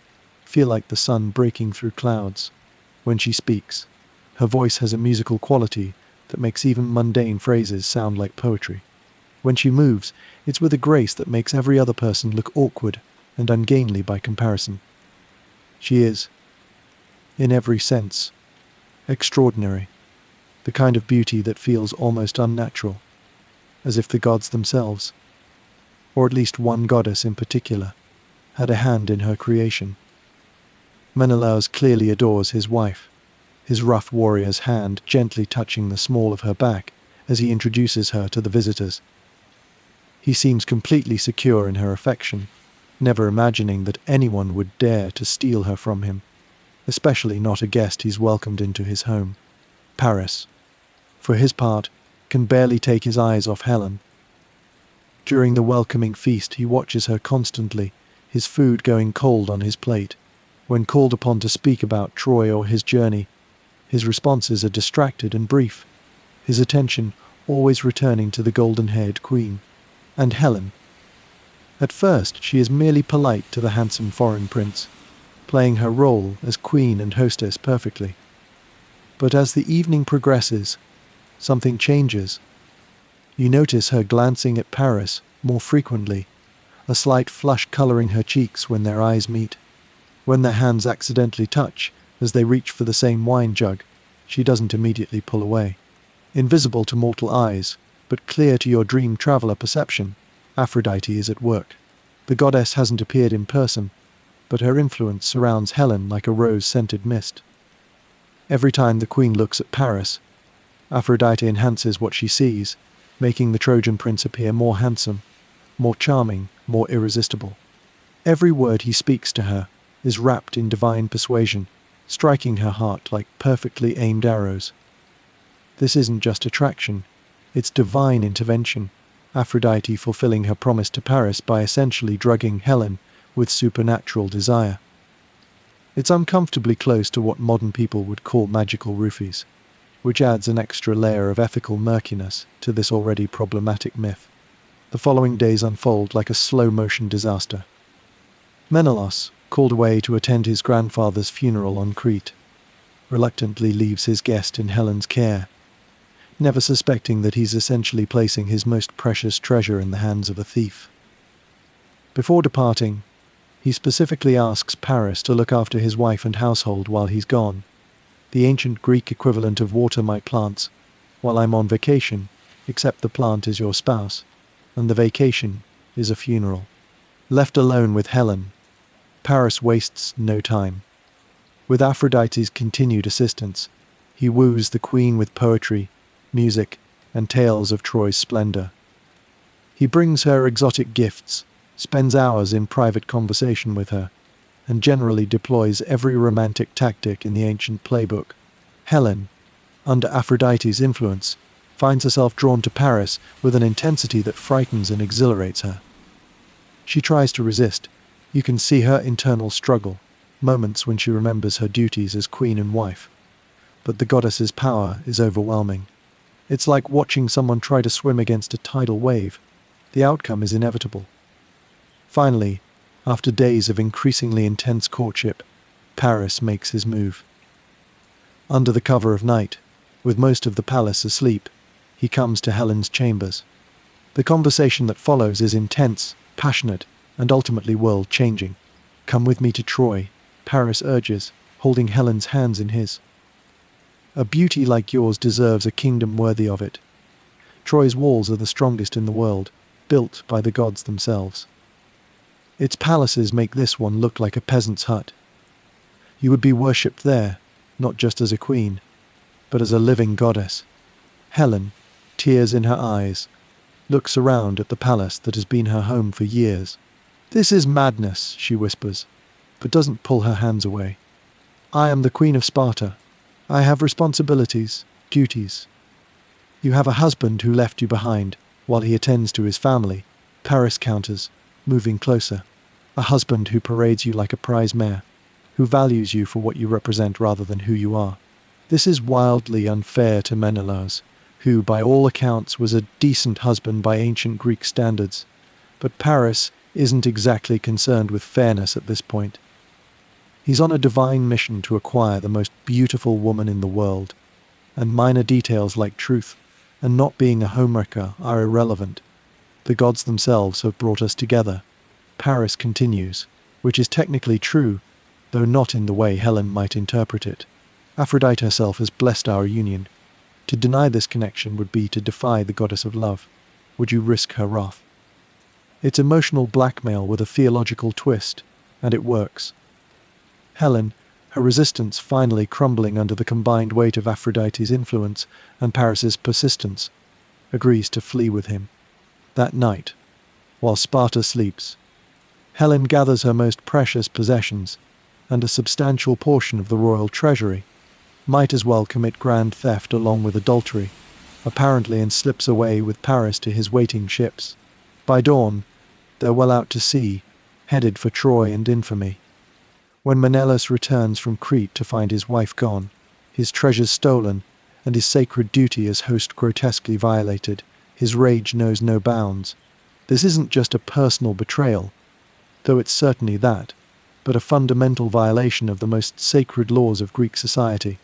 A: feel like the sun breaking through clouds. When she speaks, her voice has a musical quality that makes even mundane phrases sound like poetry. When she moves, it's with a grace that makes every other person look awkward and ungainly by comparison. She is, in every sense, extraordinary, the kind of beauty that feels almost unnatural, as if the gods themselves, or at least one goddess in particular, had a hand in her creation. Menelaus clearly adores his wife, his rough warrior's hand gently touching the small of her back as he introduces her to the visitors. He seems completely secure in her affection, never imagining that anyone would dare to steal her from him, especially not a guest he's welcomed into his home. Paris, for his part, can barely take his eyes off Helen. During the welcoming feast, he watches her constantly, his food going cold on his plate. When called upon to speak about Troy or his journey, his responses are distracted and brief, his attention always returning to the golden-haired queen. And Helen. At first, she is merely polite to the handsome foreign prince, playing her role as queen and hostess perfectly. But as the evening progresses, something changes. You notice her glancing at Paris more frequently, a slight flush coloring her cheeks when their eyes meet. When their hands accidentally touch as they reach for the same wine jug, she doesn't immediately pull away. Invisible to mortal eyes, but clear to your dream traveler perception, Aphrodite is at work. The goddess hasn't appeared in person, but her influence surrounds Helen like a rose-scented mist. Every time the queen looks at Paris, Aphrodite enhances what she sees, making the Trojan prince appear more handsome, more charming, more irresistible. Every word he speaks to her is wrapped in divine persuasion, striking her heart like perfectly aimed arrows. This isn't just attraction, it's divine intervention, Aphrodite fulfilling her promise to Paris by essentially drugging Helen with supernatural desire. It's uncomfortably close to what modern people would call magical roofies, which adds an extra layer of ethical murkiness to this already problematic myth. The following days unfold like a slow-motion disaster. Menelaus, called away to attend his grandfather's funeral on Crete, reluctantly leaves his guest in Helen's care, never suspecting that he's essentially placing his most precious treasure in the hands of a thief. Before departing, he specifically asks Paris to look after his wife and household while he's gone. The ancient Greek equivalent of water my plants while I'm on vacation, except the plant is your spouse, and the vacation is a funeral. Left alone with Helen, Paris wastes no time. With Aphrodite's continued assistance, he woos the queen with poetry, music, and tales of Troy's splendor. He brings her exotic gifts, spends hours in private conversation with her, and generally deploys every romantic tactic in the ancient playbook. Helen, under Aphrodite's influence, finds herself drawn to Paris with an intensity that frightens and exhilarates her. She tries to resist. You can see her internal struggle, moments when she remembers her duties as queen and wife. But the goddess's power is overwhelming. It's like watching someone try to swim against a tidal wave. The outcome is inevitable. Finally, after days of increasingly intense courtship, Paris makes his move. Under the cover of night, with most of the palace asleep, he comes to Helen's chambers. The conversation that follows is intense, passionate, and ultimately world-changing. "Come with me to Troy," Paris urges, holding Helen's hands in his. A beauty like yours deserves a kingdom worthy of it. Troy's walls are the strongest in the world, built by the gods themselves. Its palaces make this one look like a peasant's hut. You would be worshipped there, not just as a queen, but as a living goddess. Helen, tears in her eyes, looks around at the palace that has been her home for years. "This is madness," she whispers, but doesn't pull her hands away. "I am the Queen of Sparta. I have responsibilities, duties. You have a husband who left you behind while he attends to his family," Paris counters, moving closer. "A husband who parades you like a prize mare, who values you for what you represent rather than who you are. This is wildly unfair to Menelaus, who, by all accounts, was a decent husband by ancient Greek standards. But Paris isn't exactly concerned with fairness at this point. He's on a divine mission to acquire the most beautiful woman in the world, and minor details like truth and not being a homewrecker are irrelevant. The gods themselves have brought us together," Paris continues, which is technically true, though not in the way Helen might interpret it. "Aphrodite herself has blessed our union. To deny this connection would be to defy the goddess of love. Would you risk her wrath?" It's emotional blackmail with a theological twist, and it works. Helen, her resistance finally crumbling under the combined weight of Aphrodite's influence and Paris's persistence, agrees to flee with him. That night, while Sparta sleeps, Helen gathers her most precious possessions and a substantial portion of the royal treasury, might as well commit grand theft along with adultery, apparently, and slips away with Paris to his waiting ships. By dawn, they're well out to sea, headed for Troy and infamy. When Menelaus returns from Crete to find his wife gone, his treasures stolen, and his sacred duty as host grotesquely violated, his rage knows no bounds. This isn't just a personal betrayal, though it's certainly that, but a fundamental violation of the most sacred laws of Greek society.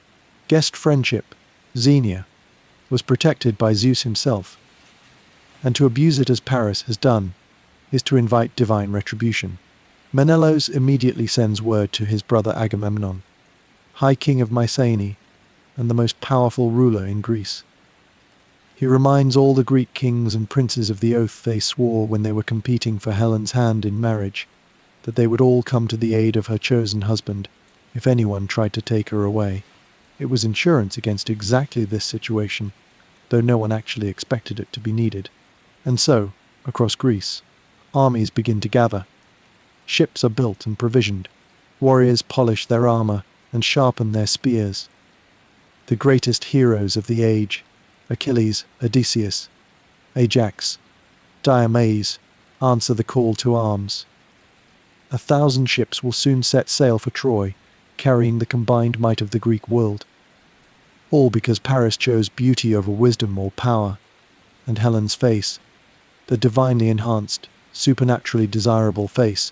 A: Guest friendship, Xenia, was protected by Zeus himself, and to abuse it as Paris has done is to invite divine retribution. Menelaus immediately sends word to his brother Agamemnon, High King of Mycenae and the most powerful ruler in Greece. He reminds all the Greek kings and princes of the oath they swore when they were competing for Helen's hand in marriage, that they would all come to the aid of her chosen husband if anyone tried to take her away. It was insurance against exactly this situation, though no one actually expected it to be needed. And so, across Greece, armies begin to gather. Ships are built and provisioned. Warriors polish their armor and sharpen their spears. The greatest heroes of the age, Achilles, Odysseus, Ajax, Diomedes, answer the call to arms. 1,000 ships will soon set sail for Troy, carrying the combined might of the Greek world. All because Paris chose beauty over wisdom or power, and Helen's face, the divinely enhanced, supernaturally desirable face,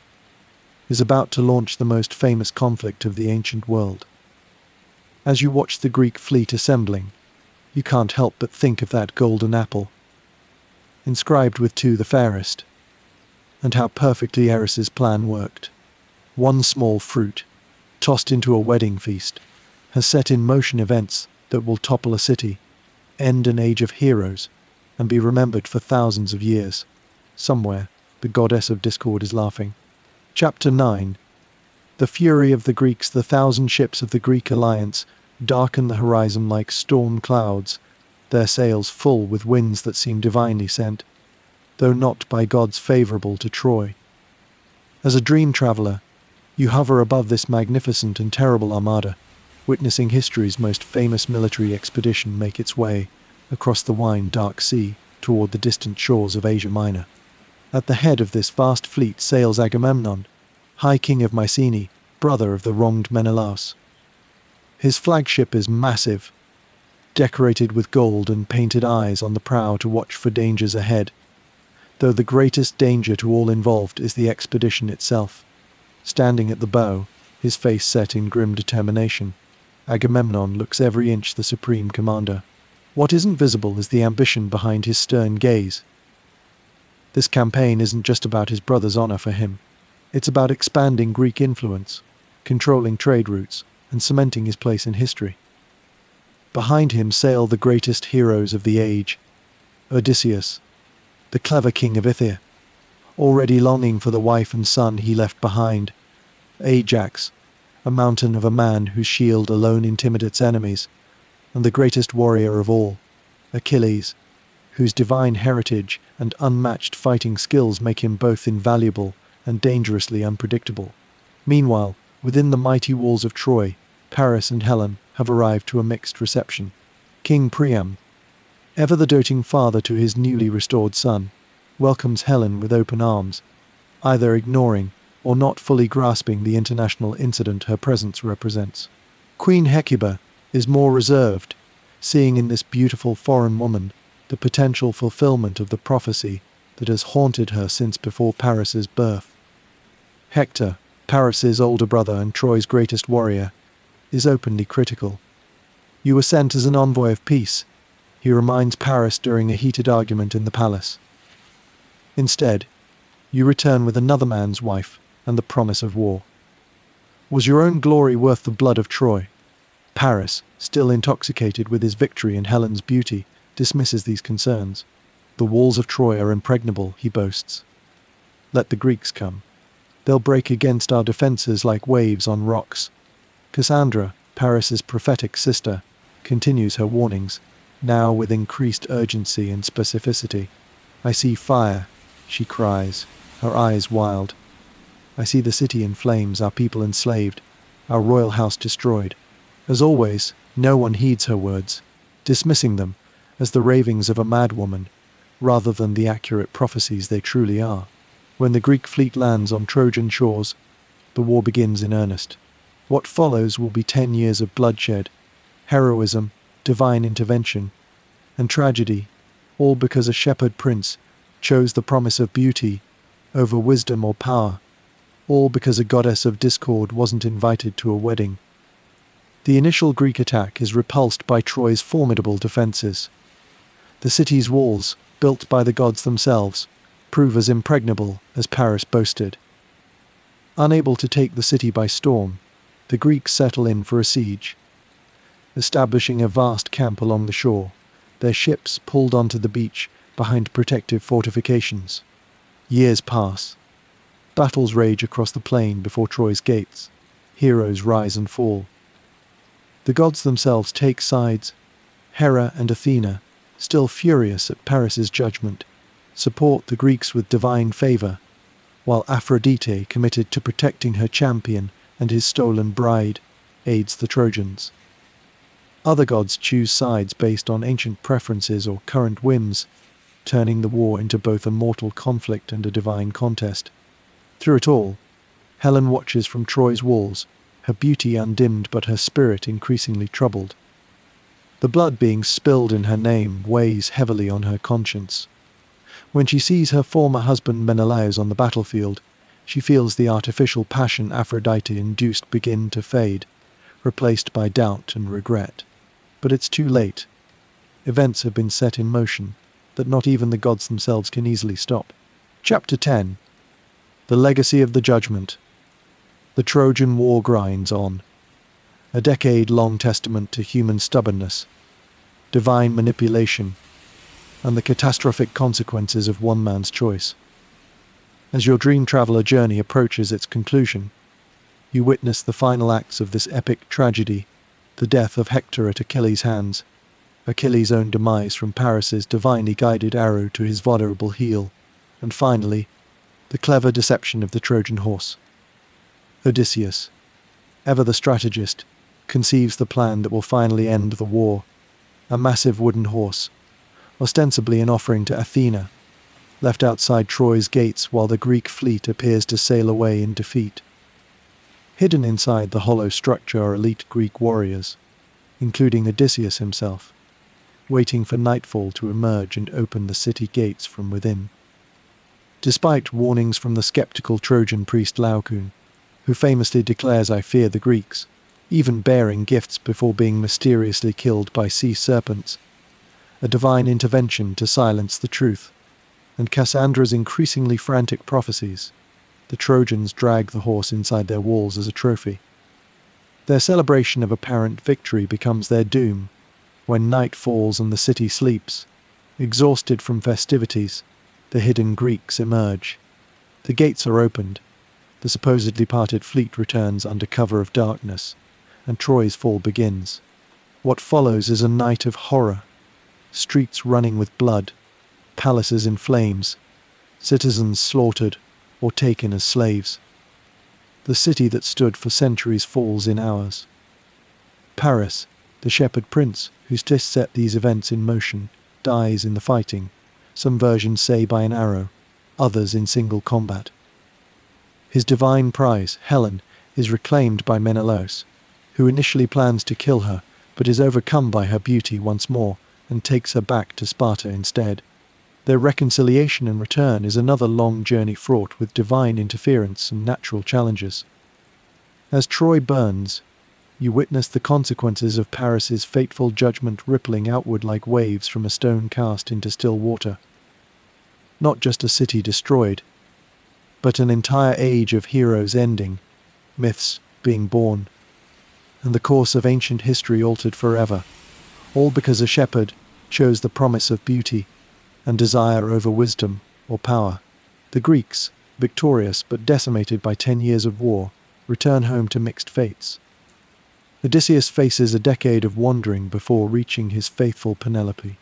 A: is about to launch the most famous conflict of the ancient world. As you watch the Greek fleet assembling, you can't help but think of that golden apple, inscribed with "To the fairest," and how perfectly Eris's plan worked. One small fruit, tossed into a wedding feast, has set in motion events that will topple a city, end an age of heroes, and be remembered for thousands of years. Somewhere, the goddess of discord is laughing. Chapter 9. The fury of the Greeks. The 1,000 ships of the Greek alliance darken the horizon like storm clouds, their sails full with winds that seem divinely sent, though not by gods favourable to Troy. As a dream traveller, you hover above this magnificent and terrible armada, witnessing history's most famous military expedition make its way across the wide dark sea toward the distant shores of Asia Minor. At the head of this vast fleet sails Agamemnon, High King of Mycenae, brother of the wronged Menelaus. His flagship is massive, decorated with gold and painted eyes on the prow to watch for dangers ahead, though the greatest danger to all involved is the expedition itself. Standing at the bow, his face set in grim determination, Agamemnon looks every inch the supreme commander. What isn't visible is the ambition behind his stern gaze. This campaign isn't just about his brother's honor for him. It's about expanding Greek influence, controlling trade routes, and cementing his place in history. Behind him sail the greatest heroes of the age. Odysseus, the clever king of Ithaca, already longing for the wife and son he left behind. Ajax, a mountain of a man whose shield alone intimidates enemies. And the greatest warrior of all, Achilles, whose divine heritage and unmatched fighting skills make him both invaluable and dangerously unpredictable. Meanwhile, within the mighty walls of Troy, Paris and Helen have arrived to a mixed reception. King Priam, ever the doting father to his newly restored son, welcomes Helen with open arms, either ignoring or not fully grasping the international incident her presence represents. Queen Hecuba is more reserved, seeing in this beautiful foreign woman the potential fulfillment of the prophecy that has haunted her since before Paris's birth. Hector, Paris's older brother and Troy's greatest warrior, is openly critical. "You were sent as an envoy of peace," he reminds Paris during a heated argument in the palace. "Instead, you return with another man's wife and the promise of war. Was your own glory worth the blood of Troy?" Paris, still intoxicated with his victory and Helen's beauty, dismisses these concerns. "The walls of Troy are impregnable," he boasts. "Let the Greeks come. They'll break against our defenses like waves on rocks." Cassandra, Paris's prophetic sister, continues her warnings, now with increased urgency and specificity. "I see fire," she cries, her eyes wild. "I see the city in flames, our people enslaved, our royal house destroyed." As always, no one heeds her words, dismissing them as the ravings of a madwoman, rather than the accurate prophecies they truly are. When the Greek fleet lands on Trojan shores, the war begins in earnest. What follows will be 10 years of bloodshed, heroism, divine intervention, and tragedy, all because a shepherd prince chose the promise of beauty over wisdom or power, all because a goddess of discord wasn't invited to a wedding. The initial Greek attack is repulsed by Troy's formidable defenses. The city's walls, built by the gods themselves, prove as impregnable as Paris boasted. Unable to take the city by storm, the Greeks settle in for a siege, establishing a vast camp along the shore, their ships pulled onto the beach behind protective fortifications. Years pass. Battles rage across the plain before Troy's gates. Heroes rise and fall. The gods themselves take sides. Hera and Athena, still furious at Paris's judgment, support the Greeks with divine favor, while Aphrodite, committed to protecting her champion and his stolen bride, aids the Trojans. Other gods choose sides based on ancient preferences or current whims, turning the war into both a mortal conflict and a divine contest. Through it all, Helen watches from Troy's walls, her beauty undimmed but her spirit increasingly troubled. The blood being spilled in her name weighs heavily on her conscience. When she sees her former husband Menelaus on the battlefield, she feels the artificial passion Aphrodite induced begin to fade, replaced by doubt and regret. But it's too late. Events have been set in motion that not even the gods themselves can easily stop. Chapter 10. The Legacy of the Judgment. The Trojan War grinds on. A decade-long testament to human stubbornness, divine manipulation, and the catastrophic consequences of one man's choice. As your dream traveler journey approaches its conclusion, you witness the final acts of this epic tragedy, the death of Hector at Achilles' hands, Achilles' own demise from Paris's divinely guided arrow to his vulnerable heel, and finally, the clever deception of the Trojan horse. Odysseus, ever the strategist, conceives the plan that will finally end the war, a massive wooden horse, ostensibly an offering to Athena, left outside Troy's gates while the Greek fleet appears to sail away in defeat. Hidden inside the hollow structure are elite Greek warriors, including Odysseus himself, waiting for nightfall to emerge and open the city gates from within. Despite warnings from the skeptical Trojan priest Laocoon, who famously declares, "I fear the Greeks," even bearing gifts before being mysteriously killed by sea serpents, a divine intervention to silence the truth, and Cassandra's increasingly frantic prophecies, the Trojans drag the horse inside their walls as a trophy. Their celebration of apparent victory becomes their doom, When night falls and the city sleeps, exhausted from festivities, the hidden Greeks emerge. The gates are opened, the supposedly parted fleet returns under cover of darkness, and Troy's fall begins. What follows is a night of horror, streets running with blood, palaces in flames, citizens slaughtered or taken as slaves. The city that stood for centuries falls in hours. Paris, the shepherd prince who set these events in motion, dies in the fighting, some versions say by an arrow, others in single combat. His divine prize, Helen, is reclaimed by Menelaus, who initially plans to kill her, but is overcome by her beauty once more and takes her back to Sparta instead. Their reconciliation and return is another long journey fraught with divine interference and natural challenges. As Troy burns, you witness the consequences of Paris's fateful judgment rippling outward like waves from a stone cast into still water. Not just a city destroyed, but an entire age of heroes ending, myths being born, and the course of ancient history altered forever, all because a shepherd chose the promise of beauty and desire over wisdom or power. The Greeks, victorious but decimated by 10 years of war, return home to mixed fates. Odysseus faces a decade of wandering before reaching his faithful Penelope.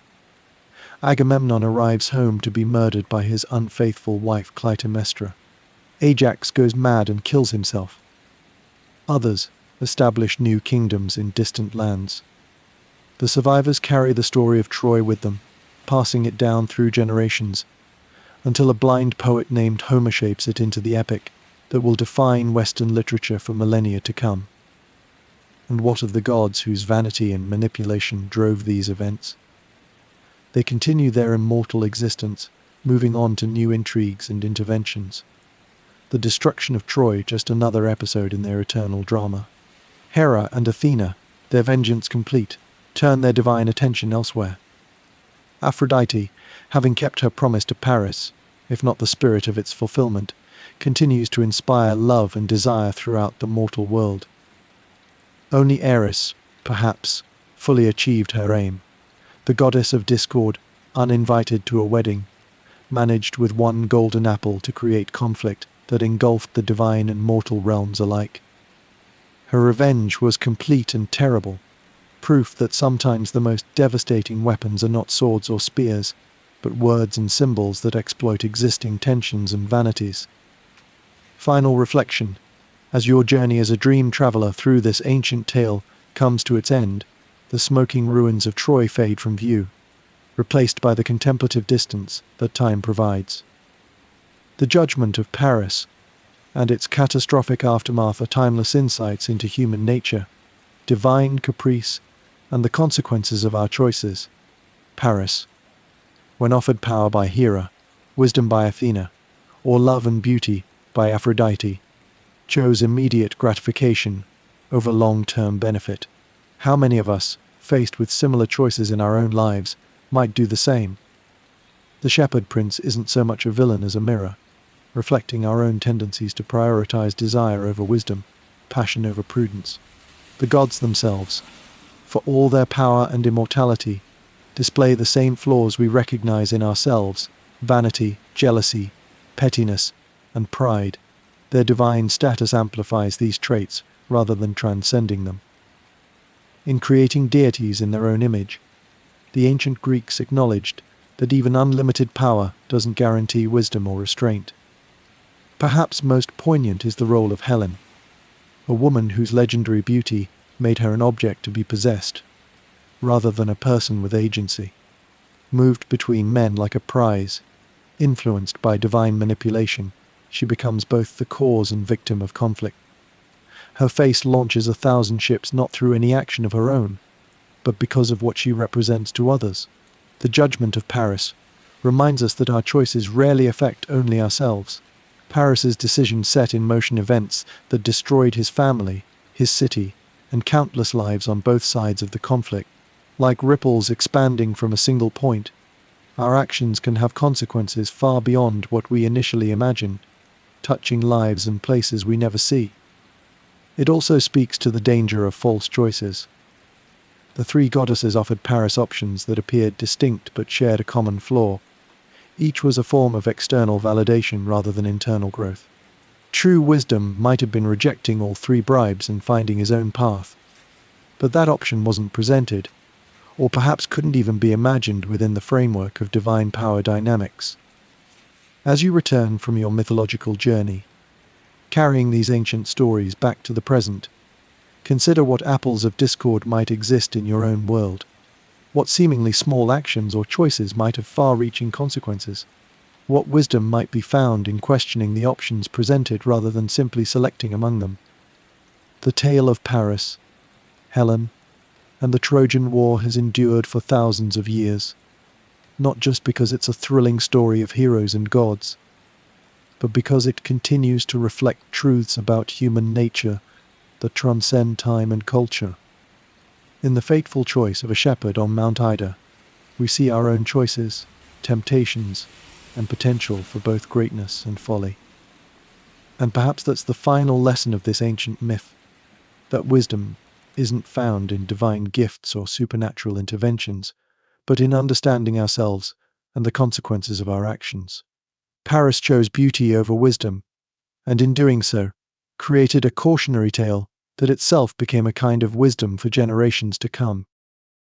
A: Agamemnon arrives home to be murdered by his unfaithful wife Clytemnestra. Ajax goes mad and kills himself. Others establish new kingdoms in distant lands. The survivors carry the story of Troy with them, passing it down through generations, until a blind poet named Homer shapes it into the epic that will define Western literature for millennia to come. And what of the gods whose vanity and manipulation drove these events? They continue their immortal existence, moving on to new intrigues and interventions. The destruction of Troy just another episode in their eternal drama. Hera and Athena, their vengeance complete, turn their divine attention elsewhere. Aphrodite, having kept her promise to Paris, if not the spirit of its fulfillment, continues to inspire love and desire throughout the mortal world. Only Eris, perhaps, fully achieved her aim. The goddess of discord, uninvited to a wedding, managed with one golden apple to create conflict that engulfed the divine and mortal realms alike. Her revenge was complete and terrible, proof that sometimes the most devastating weapons are not swords or spears, but words and symbols that exploit existing tensions and vanities. Final reflection. As your journey as a dream traveller through this ancient tale comes to its end, the smoking ruins of Troy fade from view, replaced by the contemplative distance that time provides. The judgment of Paris and its catastrophic aftermath are timeless insights into human nature, divine caprice, and the consequences of our choices. Paris, when offered power by Hera, wisdom by Athena, or love and beauty by Aphrodite, chose immediate gratification over long-term benefit. How many of us, faced with similar choices in our own lives, might do the same? The shepherd prince isn't so much a villain as a mirror, reflecting our own tendencies to prioritize desire over wisdom, passion over prudence. The gods themselves, for all their power and immortality, display the same flaws we recognize in ourselves: vanity, jealousy, pettiness, and pride. Their divine status amplifies these traits rather than transcending them. In creating deities in their own image, the ancient Greeks acknowledged that even unlimited power doesn't guarantee wisdom or restraint. Perhaps most poignant is the role of Helen, a woman whose legendary beauty made her an object to be possessed, rather than a person with agency. Moved between men like a prize, influenced by divine manipulation, she becomes both the cause and victim of conflict. Her face launches 1,000 ships not through any action of her own, but because of what she represents to others. The judgment of Paris reminds us that our choices rarely affect only ourselves. Paris's decision set in motion events that destroyed his family, his city, and countless lives on both sides of the conflict. Like ripples expanding from a single point, our actions can have consequences far beyond what we initially imagined, touching lives and places we never see. It also speaks to the danger of false choices. The three goddesses offered Paris options that appeared distinct but shared a common flaw. Each was a form of external validation rather than internal growth. True wisdom might have been rejecting all three bribes and finding his own path. But that option wasn't presented, or perhaps couldn't even be imagined within the framework of divine power dynamics. As you return from your mythological journey, carrying these ancient stories back to the present, consider what apples of discord might exist in your own world. What seemingly small actions or choices might have far-reaching consequences. What wisdom might be found in questioning the options presented rather than simply selecting among them. The tale of Paris, Helen, and the Trojan War has endured for thousands of years, not just because it's a thrilling story of heroes and gods, but because it continues to reflect truths about human nature that transcend time and culture. In the fateful choice of a shepherd on Mount Ida, we see our own choices, temptations, and potential for both greatness and folly. And perhaps that's the final lesson of this ancient myth, that wisdom isn't found in divine gifts or supernatural interventions, but in understanding ourselves and the consequences of our actions. Paris chose beauty over wisdom, and in doing so, created a cautionary tale that itself became a kind of wisdom for generations to come.